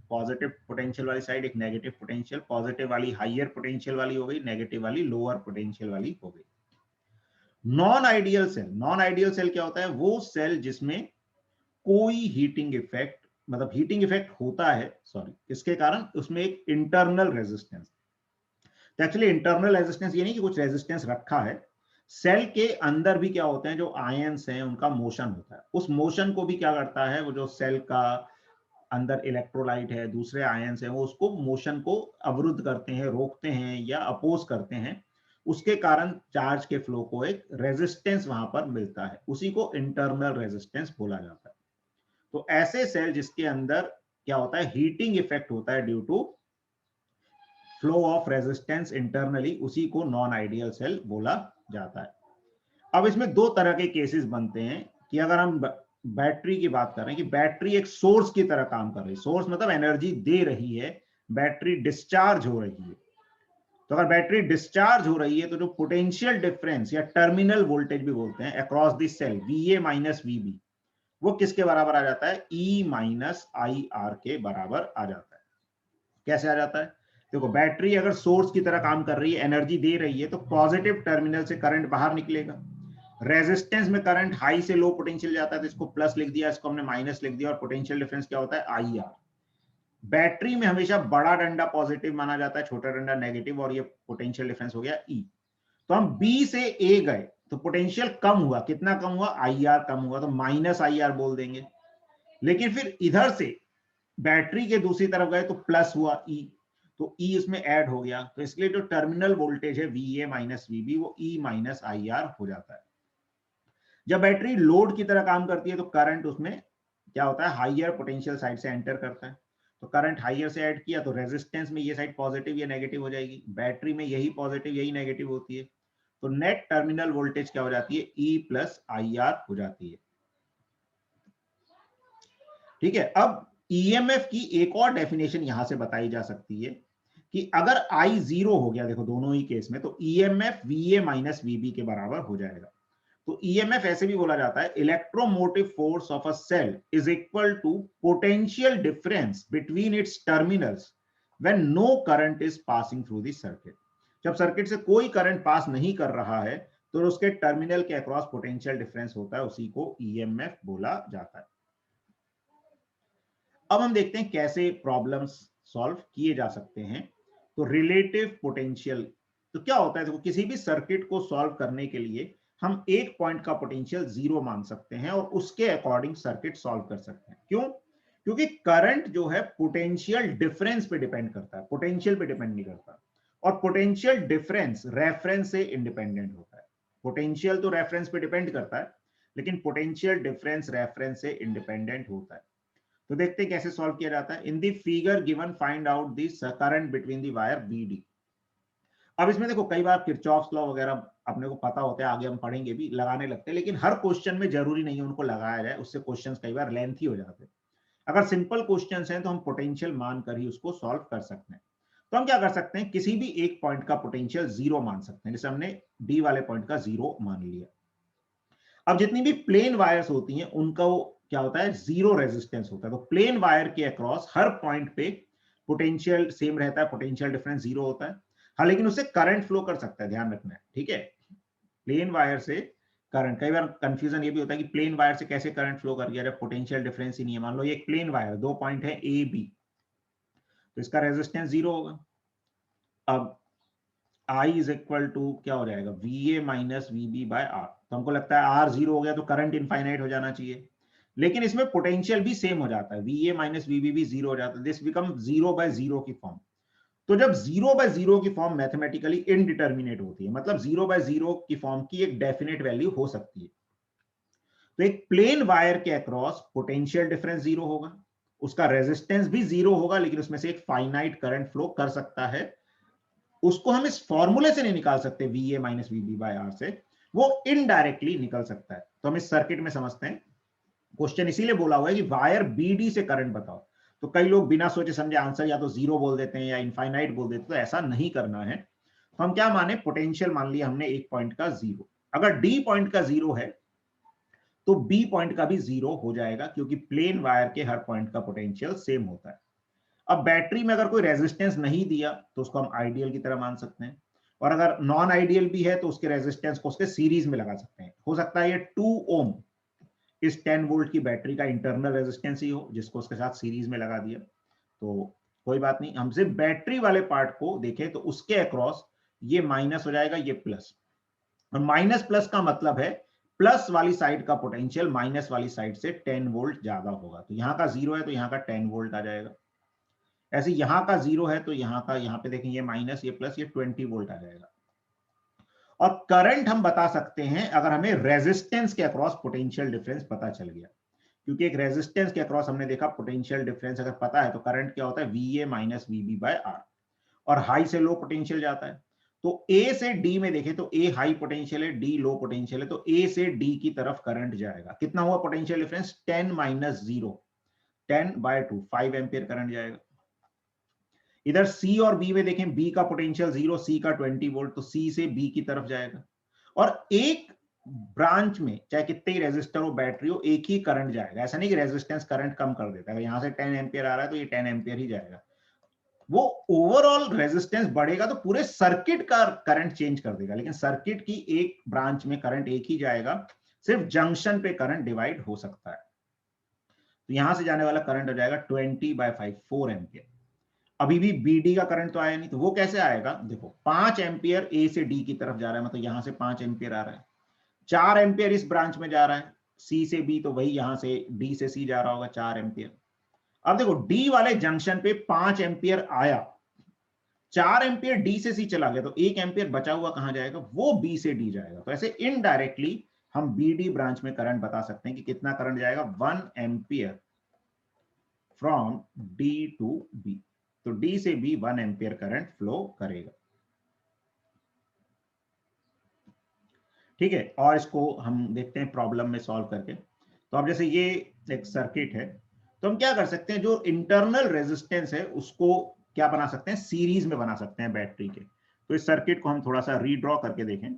पॉजिटिव पोटेंशियल वाली साइड, एक नेगेटिव पोटेंशियल, पॉजिटिव वाली हायर पोटेंशियल वाली हो गई, नेगेटिव वाली लोअर पोटेंशियल वाली हो गई। Non ideal cell, non ideal cell क्या होता है, वो सेल जिसमें कोई हीटिंग इफेक्ट, मतलब हीटिंग इफेक्ट होता है, सॉरी, इसके कारण उसमें एक इंटरनल रेजिस्टेंस। तो एक्चुअली इंटरनल रेजिस्टेंस ये नहीं कि कुछ रेजिस्टेंस रखा है, सेल के अंदर भी क्या होते हैं, जो आयंस हैं उनका मोशन होता है। उस मोशन को भी क्या करता है, वो जो सेल का अंदर इलेक्ट्रोलाइट है, दूसरे आयंस हैं, वो उसको मोशन को अवरुद्ध करते हैं, रोकते हैं या अपोज करते हैं। उसके कारण चार्ज के फ्लो को एक रेजिस्टेंस वहां पर मिलता है, उसी को इंटरनल रेजिस्टेंस बोला जाता है। तो ऐसे सेल जिसके अंदर क्या होता है, हीटिंग इफेक्ट होता है due to flow of resistance internally, उसी को नॉन आइडियल सेल बोला जाता है। अब इसमें दो तरह के केसेस बनते हैं कि अगर हम बैटरी की बात कर रहे हैं कि बैटरी एक सोर्स की तरह काम कर रही है, सोर्स मतलब एनर्जी दे रही है, बैटरी डिस्चार्ज हो रही है। तो अगर बैटरी डिस्चार्ज हो रही है तो जो पोटेंशियल डिफरेंस या टर्मिनल वोल्टेज भी बोलते हैं across the cell, VA minus VB, वो किसके बराबर आ जाता है, E माइनस IR के बराबर आ जाता है। कैसे आ जाता है, देखो बैटरी अगर सोर्स की तरह काम कर रही है, एनर्जी दे रही है, तो पॉजिटिव टर्मिनल से करंट बाहर निकलेगा। रेजिस्टेंस में करंट हाई से लो पोटेंशियल जाता है, तो इसको प्लस लिख दिया, इसको हमने माइनस लिख दिया, और पोटेंशियल डिफरेंस क्या होता है, IR। बैटरी में हमेशा बड़ा डंडा पॉजिटिव माना जाता है, छोटा डंडा नेगेटिव, और ये पोटेंशियल डिफरेंस हो गया E। तो हम B से A गए तो पोटेंशियल कम हुआ, कितना कम हुआ, IR कम हुआ, तो माइनस IR बोल देंगे। लेकिन फिर इधर से बैटरी के दूसरी तरफ गए तो प्लस हुआ E, तो E इसमें ऐड हो गया, तो इसलिए जो टर्मिनल वोल्टेज है VA माइनस VB वो E माइनस IR हो जाता है। जब बैटरी लोड की तरह काम करती है तो करंट उसमें क्या होता है, हाइयर पोटेंशियल साइड से एंटर करता है। तो करंट हाइयर से ऐड किया तो रेजिस्टेंस में ये साइड पॉजिटिव या नेगेटिव हो जाएगी, बैटरी में यही पॉजिटिव यही नेगेटिव होती है। तो नेट टर्मिनल वोल्टेज क्या हो जाती है, E प्लस IR हो जाती है। ठीक है। अब ईएमएफ की एक और डेफिनेशन यहां से बताई जा सकती है कि अगर I 0 हो गया, देखो दोनों ही केस में, तो ईएमएफ VA माइनस VB के बराबर हो जाएगा। तो ईएमएफ ऐसे भी बोला जाता है, electromotive force of a cell is equal to potential difference between its terminals when no current is passing through the circuit. जब सर्किट से कोई करंट पास नहीं कर रहा है तो उसके टर्मिनल के अक्रॉस पोटेंशियल डिफरेंस होता है, उसी को ईएमएफ बोला जाता है। अब हम देखते हैं कैसे प्रॉब्लम्स सॉल्व किए जा सकते हैं। तो रिलेटिव पोटेंशियल, तो क्या होता है, देखो किसी भी सर्किट को सॉल्व करने के लिए हम एक पॉइंट का पोटेंशियल 0 मान सकते हैं और उसके अकॉर्डिंग सर्किट सॉल्व कर सकते हैं। क्यों, क्योंकि करंट जो है पोटेंशियल डिफरेंस पे डिपेंड करता है, पोटेंशियल पे डिपेंड नहीं करता। और पोटेंशियल डिफरेंस रेफरेंस से इंडिपेंडेंट होता है। पोटेंशियल तो रेफरेंस पे डिपेंड करता है, लेकिन पोटेंशियल डिफरेंस रेफरेंस से इंडिपेंडेंट होता है। तो देखते हैं कैसे सॉल्व किया जाता है। In the figure given find out the current between the wire BD। अब इसमें देखो कई बार किरचॉफ्स लॉ वगैरह अपने को पता होता है, आगे हम पढ़ेंगे भी, लगाने लगते हैं, लेकिन हर क्वेश्चन में जरूरी नहीं है उनको लगाया जाए, उससे क्वेश्चंस कई बार लेंथी हो जाते हैं। अगर सिंपल क्वेश्चंस हैं तो हम पोटेंशियल मान कर ही उसको सॉल्व कर सकते हैं। तो हम क्या कर सकते हैं, किसी भी एक पॉइंट का पोटेंशियल जीरो मान सकते हैं, जैसे हमने डी वाले पॉइंट का जीरो मान लिया। अब जितनी भी प्लेन वायर्स होती हैं उनका वो क्या होता है, जीरो रेजिस्टेंस होता है। तो प्लेन वायर के अक्रॉस हर पॉइंट पे पोटेंशियल सेम रहता है, पोटेंशियल डिफरेंस जीरो होता है। हाँ, लेकिन उससे करंट फ्लो कर सकता है, ध्यान रखना है, ठीक है। प्लेन वायर से करंट, कई बार कंफ्यूजन ये भी होता है कि प्लेन वायर से कैसे करंट फ्लो कर गया जब पोटेंशियल डिफरेंस ही नहीं है। मान लो ये एक प्लेन वायर, दो पॉइंट है ए बी, तो इसका रेजिस्टेंस जीरो होगा। अब I इज इक्वल टू क्या हो जाएगा, VA minus VB by R। तो हमको लगता है R जीरो हो गया तो करंट इनफाइनाइट हो जाना चाहिए, लेकिन इसमें पोटेंशियल भी सेम हो जाता है, VA माइनस VB भी जीरो हो जाता है। This become zero by zero की फॉर्म। तो जब जीरो बाय जीरो की फॉर्म मैथमेटिकली इनडिटर्मिनेट होती है, मतलब जीरो बाय जीरो की फॉर्म की एक डेफिनेट वैल्यू हो सकती है। तो एक प्लेन वायर के अक्रॉस पोटेंशियल डिफरेंस जीरो होगा, उसका रेजिस्टेंस भी जीरो होगा, लेकिन उसमें से एक फाइनाइट करंट फ्लो कर सकता है। उसको हम इस फॉर्मूले से नहीं निकाल सकते, VA minus VB by R से, वो इनडायरेक्टली निकल सकता है। तो हम इस सर्किट में समझते हैं। क्वेश्चन इसीलिए बोला हुआ है कि वायर BD से करंट बताओ, तो कई लोग बिना सोचे समझे आंसर या तो जीरो बोल देते हैं या इनफाइनाइट बोल देते हैं, तो ऐसा नहीं करना है। तो हम क्या माने, पोटेंशियल मान लिया हमने एक पॉइंट का जीरो। अगर D पॉइंट का जीरो है तो B पॉइंट का भी जीरो हो जाएगा, क्योंकि प्लेन वायर के हर पॉइंट का पोटेंशियल सेम होता है। अब बैटरी में अगर कोई रेजिस्टेंस नहीं दिया तो उसको हम आइडियल की तरह मान सकते हैं, और अगर नॉन आइडियल भी है तो उसके रेजिस्टेंस को उसके सीरीज में लगा सकते हैं। हो सकता है ये 2 ओम इस 10 वोल्ट की बैटरी का इंटरनल रेजिस्टेंस ही हो, जिसको उसके साथ सीरीज में लगा दिया, तो कोई बात नहीं। हम सिर्फ बैटरी वाले पार्ट को देखें तो उसके अक्रॉस ये माइनस हो जाएगा, ये प्लस, और माइनस प्लस का मतलब है प्लस वाली साइड का पोटेंशियल माइनस वाली साइड से 10 वोल्ट ज्यादा होगा। तो यहाँ का जीरो है तो यहाँ का 10 वोल्ट आ जाएगा। ऐसे यहाँ का जीरो है तो यहाँ का, यहाँ पे देखें ये माइनस ये प्लस, ये 20 वोल्ट आ जाएगा। और करंट हम बता सकते हैं अगर हमें रेजिस्टेंस के अक्रॉस पोटेंशियल डिफरेंस पता चल गया, क्योंकि एक रेजिस्टेंस के अक्रॉस हमने देखा पोटेंशियल डिफरेंस अगर पता है तो करंट क्या होता है, VA minus VB by R। और हाई से लो पोटेंशियल जाता है, तो A से D में देखें तो A हाई पोटेंशियल है, D लो पोटेंशियल है, तो A से D की तरफ करंट जाएगा। कितना हुआ potential difference, 10 minus 0, 10 by 2, 5 ampere current जाएगा। इधर C और B में देखें, B का पोटेंशियल 0, C का 20 वोल्ट, तो C से B की तरफ जाएगा। और एक ब्रांच में चाहे कितने ही रेजिस्टर हो, बैटरी हो, एक ही करंट जाएगा। ऐसा नहीं कि रेजिस्टेंस करंट कम कर देता है, यहां से 10 एम्पियर आ रहा है तो ये 10 एम्पियर ही जाएगा। वो ओवरऑल रेजिस्टेंस बढ़ेगा तो पूरे सर्किट का करंट चेंज कर देगा, लेकिन सर्किट की एक ब्रांच में करंट एक ही जाएगा, सिर्फ जंक्शन पे करंट डिवाइड हो सकता है। तो यहां से जाने वाला करंट हो जाएगा 20/5, 4 एम्पियर। अभी भी BD का करंट तो आया नहीं, तो वो कैसे आएगा, देखो 5 एम्पियर A से D की तरफ जा रहा है, मतलब यहां से 5 एम्पियर आ रहा है, 4 एम्पियर इस ब्रांच में जा रहा है C से B, तो वही यहां से D से C जा रहा होगा 4 एम्पियर। अब देखो D वाले जंक्शन पे 5 एम्पियर आया, 4 एम्पियर D से C चला गया, तो 1 एम्पियर बचा हुआ कहां जाएगा, वो B से D जाएगा। तो ऐसे इनडायरेक्टली हम BD ब्रांच में करंट बता सकते हैं कि कितना करंट जाएगा, 1 ampere from D to B। तो D से B 1 एम्पियर करंट फ्लो करेगा, ठीक है। और इसको हम देखते हैं प्रॉब्लम में सॉल्व करके। तो अब जैसे ये एक सर्किट है, तो हम क्या कर सकते हैं, जो इंटरनल रेजिस्टेंस है उसको क्या बना सकते हैं, सीरीज में बना सकते हैं बैटरी के। तो इस सर्किट को हम थोड़ा सा रीड्रॉ करके देखें।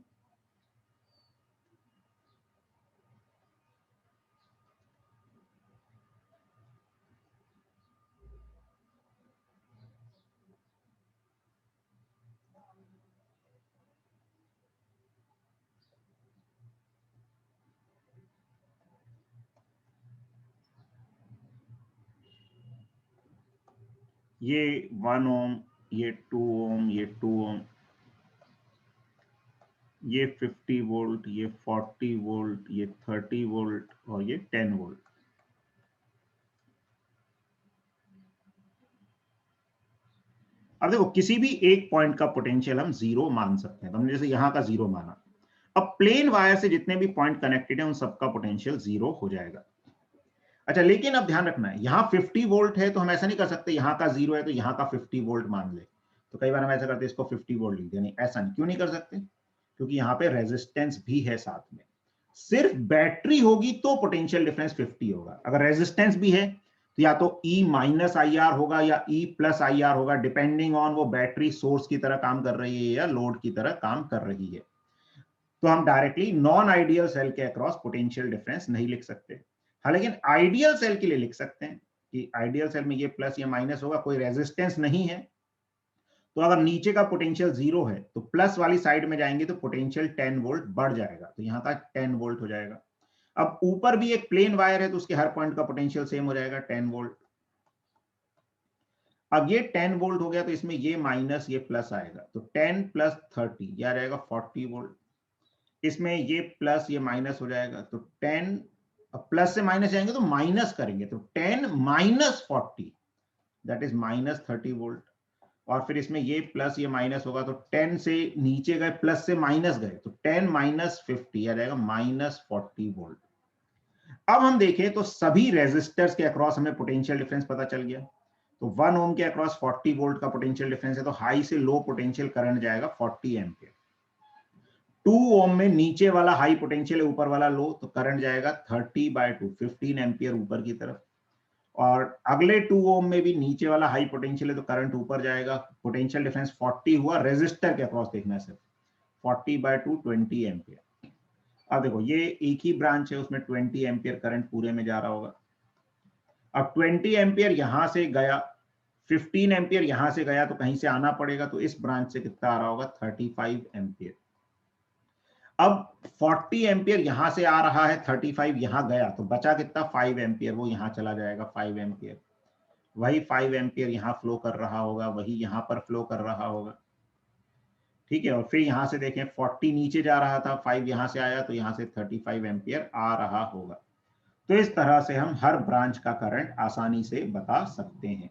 ये 1 ओम, ये 2 ओम, ये 2 ओम, ये 50 वोल्ट, ये 40 वोल्ट, ये 30 वोल्ट और ये 10 वोल्ट। अब देखो किसी भी एक पॉइंट का पोटेंशियल हम जीरो मान सकते हैं, तो हमने जैसे यहां का जीरो माना। अब प्लेन वायर से जितने भी पॉइंट कनेक्टेड है उन सबका पोटेंशियल जीरो हो जाएगा। अच्छा, लेकिन अब ध्यान रखना है, यहाँ 50 वोल्ट है तो हम ऐसा नहीं कर सकते यहाँ का जीरो है तो यहाँ का 50 वोल्ट मान ले। तो कई बार हम ऐसा करते हैं, इसको 50 वोल्ट लिख दिया, नहीं ऐसा नहीं, क्यों नहीं कर सकते, क्योंकि यहाँ पे रेजिस्टेंस भी है साथ में। सिर्फ बैटरी होगी तो पोटेंशियल डिफरेंस 50 होगा, अगर रेजिस्टेंस भी है तो या तो E माइनस IR होगा या E प्लस IR होगा, डिपेंडिंग ऑन वो बैटरी सोर्स की तरह काम कर रही है या लोड की तरह काम कर रही है। तो हम डायरेक्टली नॉन आइडियल सेल के अक्रॉस पोटेंशियल डिफरेंस नहीं लिख सकते। हाँ, लेकिन आइडियल सेल के लिए लिख सकते हैं कि आइडियल सेल में ये प्लस या माइनस होगा, कोई रेजिस्टेंस नहीं है, तो अगर नीचे का पोटेंशियल 0 है तो प्लस वाली साइड में जाएंगे तो पोटेंशियल 10 वोल्ट बढ़ जाएगा, तो यहाँ का 10 वोल्ट हो जाएगा। अब ऊपर भी एक प्लेन वायर है तो उसके हर पॉइंट का पोटेंशियल सेम हो जाएगा 10 वोल्ट। अब ये 10 वोल्ट हो गया तो इसमें ये माइनस ये प्लस आएगा, तो 10 प्लस 30 यह रहेगा 40 वोल्ट। इसमें ये प्लस ये माइनस हो जाएगा, तो 10 प्लस से माइनस जाएंगे तो माइनस करेंगे, तो 10 minus 40 that is minus 30 volt. और फिर इसमें ये प्लस ये माइनस होगा, तो 10 से नीचे गए प्लस से माइनस गए, तो 10 माइनस 50 आ जाएगा माइनस 40 वोल्ट। अब हम देखें तो सभी रेजिस्टर्स के अक्रॉस हमें पोटेंशियल डिफरेंस पता चल गया। तो 1 ओम के अक्रॉस 40 वोल्ट का पोटेंशियल डिफरेंस है, तो हाई से लो पोटेंशियल करंट जाएगा 40 एम्पियर। 2 ओम में नीचे वाला हाई पोटेंशियल है, ऊपर वाला लो, तो करंट जाएगा 30/2 15 एम्पियर ऊपर की तरफ। और अगले 2 ओम में भी नीचे वाला हाई पोटेंशियल है तो करंट ऊपर जाएगा, पोटेंशियल डिफरेंस 40 हुआ, रेजिस्टर के अक्रॉस देखना है सिर्फ, 40/2 20 एम्पियर। अब देखो ये एक ही ब्रांच है, उसमें 20 एम्पियर करंट पूरे में जा रहा होगा। अब 20 एम्पियर यहां से गया, 15 एम्पियर यहां से गया, तो कहीं से आना पड़ेगा, तो इस ब्रांच से कितना आ रहा होगा 35 एम्पियर। अब 40 एम्पियर यहां से आ रहा है, 35 यहां गया, तो बचा कितना 5 एम्पियर, वो यहां चला जाएगा 5 एम्पियर। वही 5 एम्पियर यहां फ्लो कर रहा होगा, वही यहां पर फ्लो कर रहा होगा, ठीक है। और फिर यहां से देखें 40 नीचे जा रहा था, 5 यहां से आया, तो यहां से 35 एम्पियर आ रहा होगा। तो इस तरह से हम हर ब्रांच का करंट आसानी से बता सकते हैं।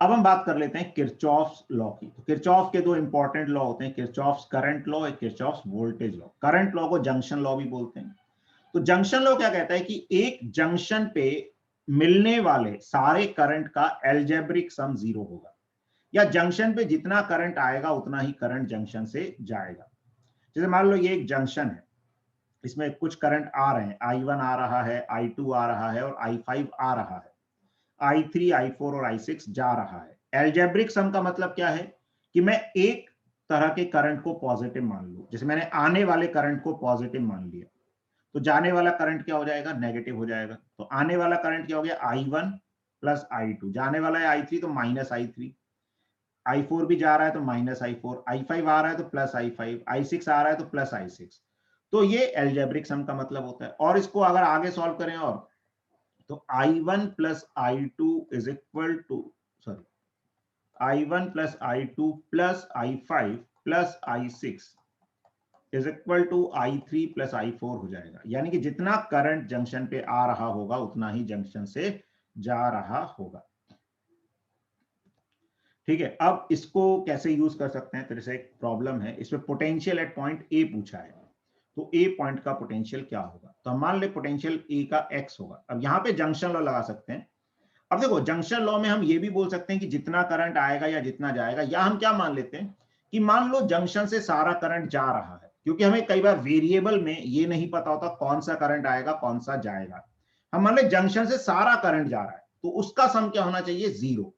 अब हम बात कर लेते हैं किरचॉफ्स लॉ की। तो किरचॉफ के दो इंपॉर्टेंट लॉ होते हैं, किरचॉफ्स करंट लॉ और Kirchhoff's voltage law. Current law को जंक्शन लॉ भी बोलते हैं। तो जंक्शन लॉ क्या कहता है कि एक जंक्शन पे मिलने वाले सारे करंट का एल्जेब्रिक सम 0 होगा, या जंक्शन पे जितना करंट आएगा उतना ही करंट जंक्शन से जाएगा। जैसे मान लो ये एक जंक्शन है, इसमें कुछ करंट आ रहे हैं, I1 आ रहा है, I2 आ रहा है और I5 आ रहा है, I3 I4 और I6 जा रहा है। एल्जेब्रिक सम का मतलब क्या है कि मैं एक तरह के करंट को पॉजिटिव मान लूं, जैसे मैंने आने वाले करंट को पॉजिटिव मान लिया, तो जाने वाला करंट क्या हो जाएगा नेगेटिव हो जाएगा। तो आने वाला करंट क्या हो गया I1 प्लस I2, जाने वाला है I3 तो माइनस I3, I4 भी जा रहा है तो माइनस I4, I5 आ रहा है तो प्लस I5, I6 आ रहा है तो प्लस I6। तो ये एल्जेब्रिक सम का मतलब होता है। और इसको अगर आगे सॉल्व करें और, तो I1 plus I2 is equal to, sorry, I1 plus I2 plus I5 plus I6 is equal to I3 plus I4 हो जाएगा। यानी कि जितना करंट जंक्शन पे आ रहा होगा उतना ही जंक्शन से जा रहा होगा, ठीक है। अब इसको कैसे यूज कर सकते हैं, फिर से एक प्रॉब्लम है, इसमें पोटेंशियल एट पॉइंट ए पूछा है, तो ए पॉइंट का पोटेंशियल क्या होगा। तो हम मान ले पोटेंशियल ए का एक्स होगा। अब यहाँ पे जंक्शन लॉ लगा सकते हैं। अब देखो जंक्शन लॉ में हम ये भी बोल सकते हैं कि जितना करंट आएगा या जितना जाएगा, या हम क्या मान लेते हैं कि मान लो जंक्शन से सारा करंट जा रहा है, क्योंकि हमें कई बार वेरिएबल में ये नहीं पता होता कौन सा करंट आएगा कौन सा जाएगा। हम मान ले जंक्शन से सारा करंट जा रहा है, तो उसका सम क्या होना चाहिए 0।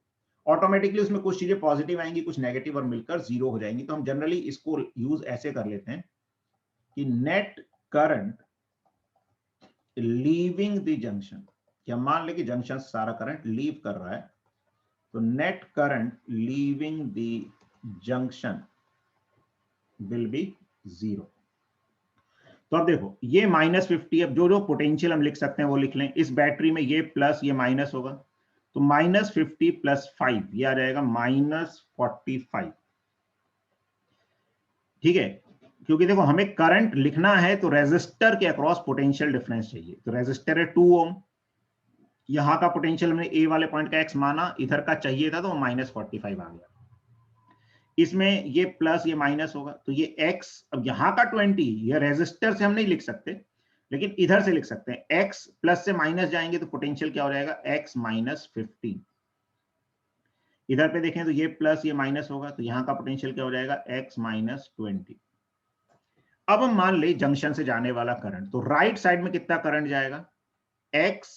ऑटोमेटिकली उसमें कुछ चीजें पॉजिटिव आएंगी, कुछ नेगेटिव, और मिलकर 0 हो जाएंगी। तो हम जनरली इसको यूज ऐसे कर लेते हैं कि net current leaving the junction, कि हम मान ले कि जंक्शन से सारा करंट लीव कर रहा है, तो net current leaving the junction will be 0। तो अब देखो ये -50, अब जो जो पोटेंशियल हम लिख सकते हैं वो लिख लें। इस बैटरी में ये प्लस ये माइनस होगा, तो -50 प्लस 5 ये आ जाएगा -45, ठीक है। क्योंकि देखो हमें करंट लिखना है तो रेजिस्टर के अक्रॉस पोटेंशियल डिफरेंस चाहिए। तो रेजिस्टर है 2 ओम, यहां का पोटेंशियल हमने ए वाले पॉइंट का एक्स माना, इधर का चाहिए था तो -45 आ गया। इसमें ये प्लस ये माइनस होगा, तो ये x, अब यहां का 20 ये रेजिस्टर से हम नहीं लिख सकते, लेकिन इधर से लिख सकते हैं। x प्लस से माइनस जाएंगे तो पोटेंशियल क्या हो जाएगा x -15। इधर पे देखें तो ये प्लस ये माइनस होगा, तो यहां का पोटेंशियल क्या हो जाएगा x -20। अब हम मान ले जंक्शन से जाने वाला करंट, तो राइट साइड में कितना करंट जाएगा, x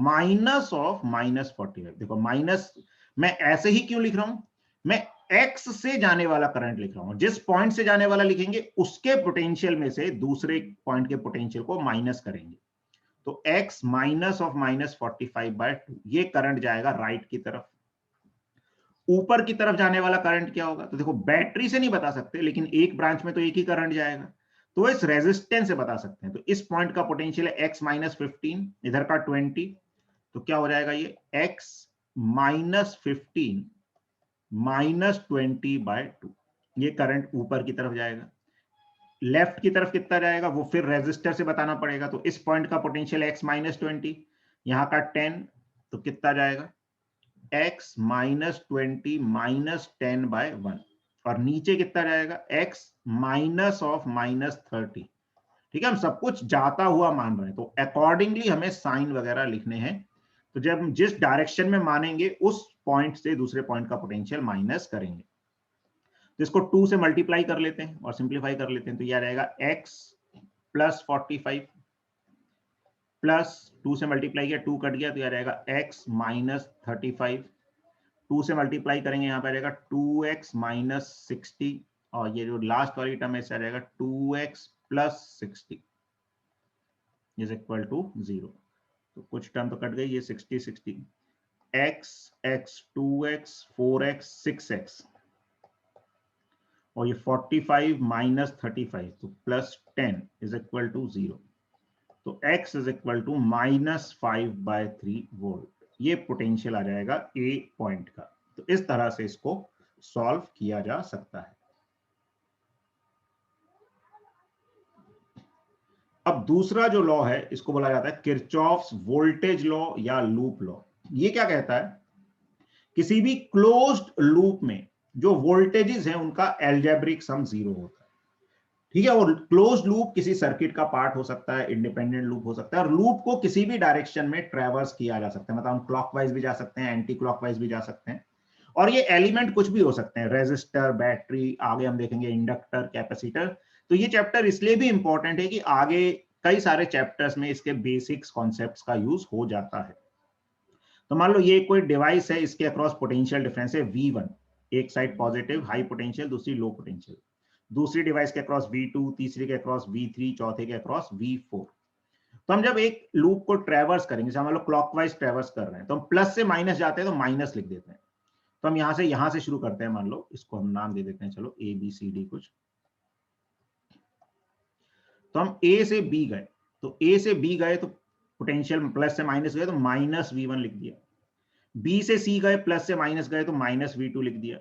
माइनस ऑफ -45। देखो माइनस मैं ऐसे ही क्यों लिख रहा हूं, मैं x से जाने वाला करंट लिख रहा हूं। जिस पॉइंट से जाने वाला लिखेंगे उसके पोटेंशियल में से दूसरे पॉइंट के पोटेंशियल को माइनस करेंगे। तो x माइनस ऑफ -45/2 ये करंट जाएगा राइट की तरफ। ऊपर की तरफ जाने वाला करंट क्या होगा, तो देखो बैटरी से नहीं बता सकते, लेकिन एक ब्रांच में तो एक ही करंट जाएगा, तो इस रेजिस्टेंस से बता सकते हैं। तो इस पॉइंट का पोटेंशियल है x -15, इधर का 20, तो क्या हो जाएगा ये x -15 -20/2। ये करंट ऊपर की तरफ जाएगा। लेफ्ट की तरफ कितना जाएगा वो फिर रेजिस्टर से बताना पड़ेगा। तो इस पॉइंट का पोटेंशियल x -20, यहाँ का 10, तो कितना जाएगा x -20 -10/1, और नीचे कितना जाएगा x माइनस ऑफ -30। ठीक है, हम सब कुछ जाता हुआ मान रहे हैं, तो अकॉर्डिंगली हमें साइन वगैरह लिखने हैं। तो जब हम जिस डायरेक्शन में मानेंगे उस पॉइंट से दूसरे पॉइंट का पोटेंशियल माइनस करेंगे। तो इसको 2 से मल्टीप्लाई कर लेते हैं और सिंप्लीफाई कर लेते हैं, तो यह रहेगा x +45 प्लस 2 से मल्टीप्लाई किया 2 कट गया, तो यह रहेगा x -35। 2 से मल्टीप्लाई करेंगे, यहाँ पे रहेगा 2x -60, और ये जो लास्ट वाली टर्म है इससे रहेगा 2x + 60 इज इक्वल टू 0। तो कुछ टर्म तो कट गई, ये 60 60, x 2x 4x 6x, और ये 45 -35, तो +10 इज इक्वल टू 0। तो x is equal to -5/3 volt. ये पोटेंशियल आ जाएगा ए पॉइंट का। तो इस तरह से इसको सॉल्व किया जा सकता है। अब दूसरा जो लॉ है इसको बोला जाता है किरचॉफ्स वोल्टेज लॉ या लूप लॉ। ये क्या कहता है, किसी भी क्लोज्ड लूप में जो वोल्टेजेस हैं उनका एल्जेब्रिक सम 0 होता है। ठीक है, और क्लोज्ड लूप किसी सर्किट का पार्ट हो सकता है, इंडिपेंडेंट लूप हो सकता है, और लूप को किसी भी डायरेक्शन में ट्रैवर्स किया जा सकता है। मतलब हम क्लॉकवाइज भी जा सकते हैं, एंटी क्लॉकवाइज भी जा सकते हैं, और ये एलिमेंट कुछ भी हो सकते हैं, रेजिस्टर, बैटरी, आगे हम देखेंगे इंडक्टर, कैपेसिटर। तो ये चैप्टर इसलिए भी इंपॉर्टेंट है कि आगे कई सारे चैप्टर्स में इसके बेसिक्स कॉन्सेप्ट्स का यूज हो जाता है। तो मान लो ये कोई डिवाइस है, इसके अक्रॉस पोटेंशियल डिफरेंस है V1, एक साइड पॉजिटिव हाई पोटेंशियल, दूसरी लो पोटेंशियल। दूसरी डिवाइस के अक्रॉस V2, तीसरी के अक्रॉस V3, चौथे के अक्रॉस V4। तो हम जब एक लूप को ट्रैवर्स करेंगे, जैसे मान लो क्लॉकवाइज ट्रैवर्स कर रहे हैं, तो हम प्लस से माइनस जाते हैं तो माइनस लिख देते हैं। तो हम यहां से शुरू करते हैं, मान लो इसको हम नाम दे देते हैं, चलो ABCD कुछ। तो हम A से B गए, तो A से B गए तो पोटेंशियल प्लस से माइनस गए तो -V1 लिख दिया। B से C गए, प्लस से माइनस गए तो -V2 लिख दिया।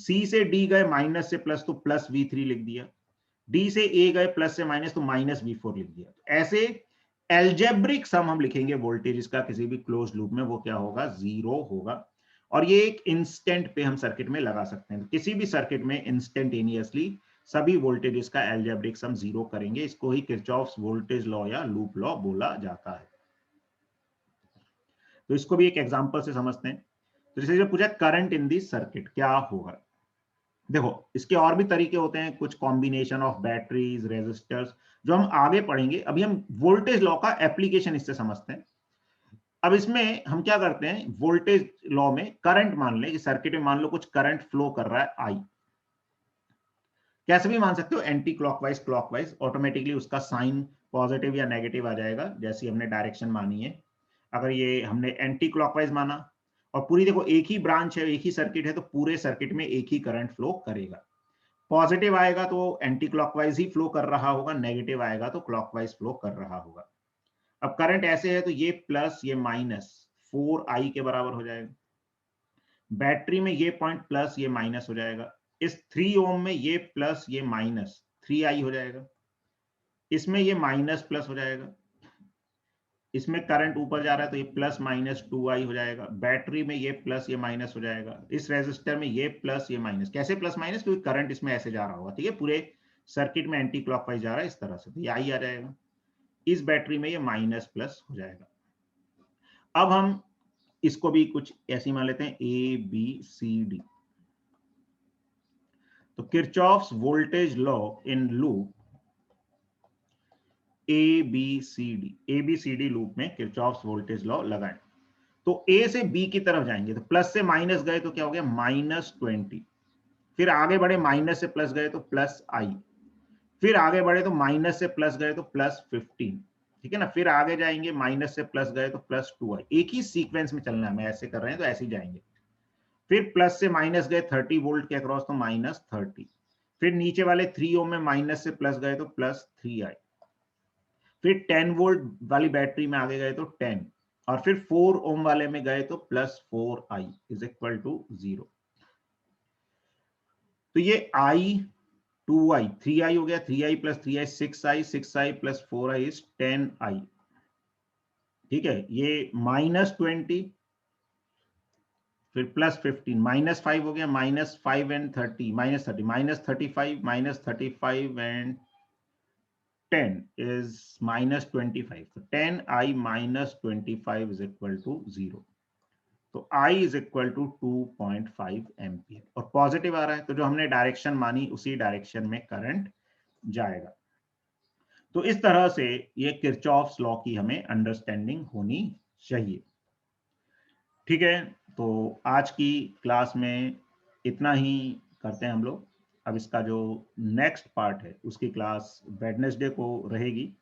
C से D गए माइनस से प्लस तो +V3 लिख दिया। D से A गए प्लस से माइनस तो -V4 लिख दिया। ऐसे एल्जेब्रिक सम हम लिखेंगे वोल्टेज का किसी भी क्लोज लूप में, वो क्या होगा, 0 होगा। और ये एक इंस्टेंट पे हम सर्किट में लगा सकते हैं। किसी भी सर्किट में इंस्टेंटेनियसली सभी वोल्टेजेस का एल्जेब्रिक सम 0 करेंगे। इसको ही किरचॉफ्स वोल्टेज लॉ या लूप लॉ बोला जाता है। तो इसको भी एक एग्जांपल से समझते हैं। तो जैसे जो पूछा करंट इन दी सर्किट क्या होगा, देखो इसके और भी तरीके होते हैं, कुछ कॉम्बिनेशन ऑफ बैटरीज, रेजिस्टर्स, जो हम आगे पढ़ेंगे। अभी हम वोल्टेज लॉ का एप्लीकेशन इससे समझते हैं। अब इसमें हम क्या करते हैं, वोल्टेज लॉ में करंट मान लें कि सर्किट में मान लो कुछ करंट फ्लो कर रहा है I, कैसे भी मान सकते हो, एंटी क्लॉकवाइज, क्लॉकवाइज, ऑटोमेटिकली उसका साइन पॉजिटिव या नेगेटिव आ जाएगा जैसी हमने डायरेक्शन मानी है। अगर ये हमने एंटी क्लॉकवाइज माना, और पूरी देखो एक ही ब्रांच है, एक ही सर्किट है, तो पूरे सर्किट में एक ही करंट फ्लो करेगा। पॉजिटिव आएगा तो एंटी क्लॉकवाइज ही फ्लो कर रहा होगा, नेगेटिव आएगा तो क्लॉकवाइज फ्लो कर रहा होगा। अब करंट ऐसे है तो ये प्लस ये माइनस 4I के बराबर हो जाएगा। बैटरी में ये पॉइंट प्लस ये माइनस हो जाएगा। इस 3 ओम में ये प्लस ये माइनस 3I हो जाएगा। इसमें ये माइनस प्लस हो जाएगा। इसमें करंट ऊपर जा रहा है तो ये प्लस माइनस 2I हो जाएगा। बैटरी में ये प्लस ये माइनस हो जाएगा। इस रेजिस्टर में ये प्लस ये माइनस, कैसे प्लस माइनस, क्योंकि करंट इसमें ऐसे जा रहा होगा। ठीक है, पूरे सर्किट में एंटी क्लॉकवाइज जा रहा है इस तरह से, तो ये I आ जाएगा। इस बैटरी में ये माइनस प्लस हो जाएगा। अब हम इसको भी कुछ ऐसी मान लेते हैं ABCD। तो Kirchhoff's voltage law in loop ABCD loop में किरचॉफ्स वोल्टेज लॉ लगाएं। तो ए से बी की तरफ जाएंगे, तो प्लस से माइनस गए तो क्या हो गया -20, फिर आगे बढ़े माइनस से प्लस गए तो +i, फिर आगे बढ़े तो माइनस से प्लस गए तो +15, ठीक है ना, फिर आगे जाएंगे माइनस से प्लस गए तो +2i। एक ही सीक्वेंस में चलना है, हमें ऐसे कर रहे हैं तो ऐसे ही जाएंगे। फिर प्लस से माइनस गए 30 वोल्ट के अक्रॉस तो -30, फिर नीचे वाले 3 ओम में माइनस से प्लस गए तो +3i, फिर 10 वोल्ट वाली बैटरी में आगे गए तो 10, और फिर 4 ओम वाले में गए तो +4i इज इक्वल टू 0। तो ये i 2i 3i हो गया, 3i + 3i 6i, 6i + 4i is 10i, ठीक है। ये -20 फिर +15 -5 हो गया, -5 and 30 -35 -35 and 10 is -25, so 10i -25 is equal to 0। तो I is equal to 2.5 ampere, और पॉजिटिव आ रहा है तो जो हमने डायरेक्शन मानी उसी डायरेक्शन में करंट जाएगा। तो इस तरह से ये किरचॉफ्स लॉ की हमें अंडरस्टैंडिंग होनी चाहिए, ठीक है। तो आज की क्लास में इतना ही करते हैं हम लोग। अब इसका जो नेक्स्ट पार्ट है उसकी क्लास वेडनेसडे को रहेगी।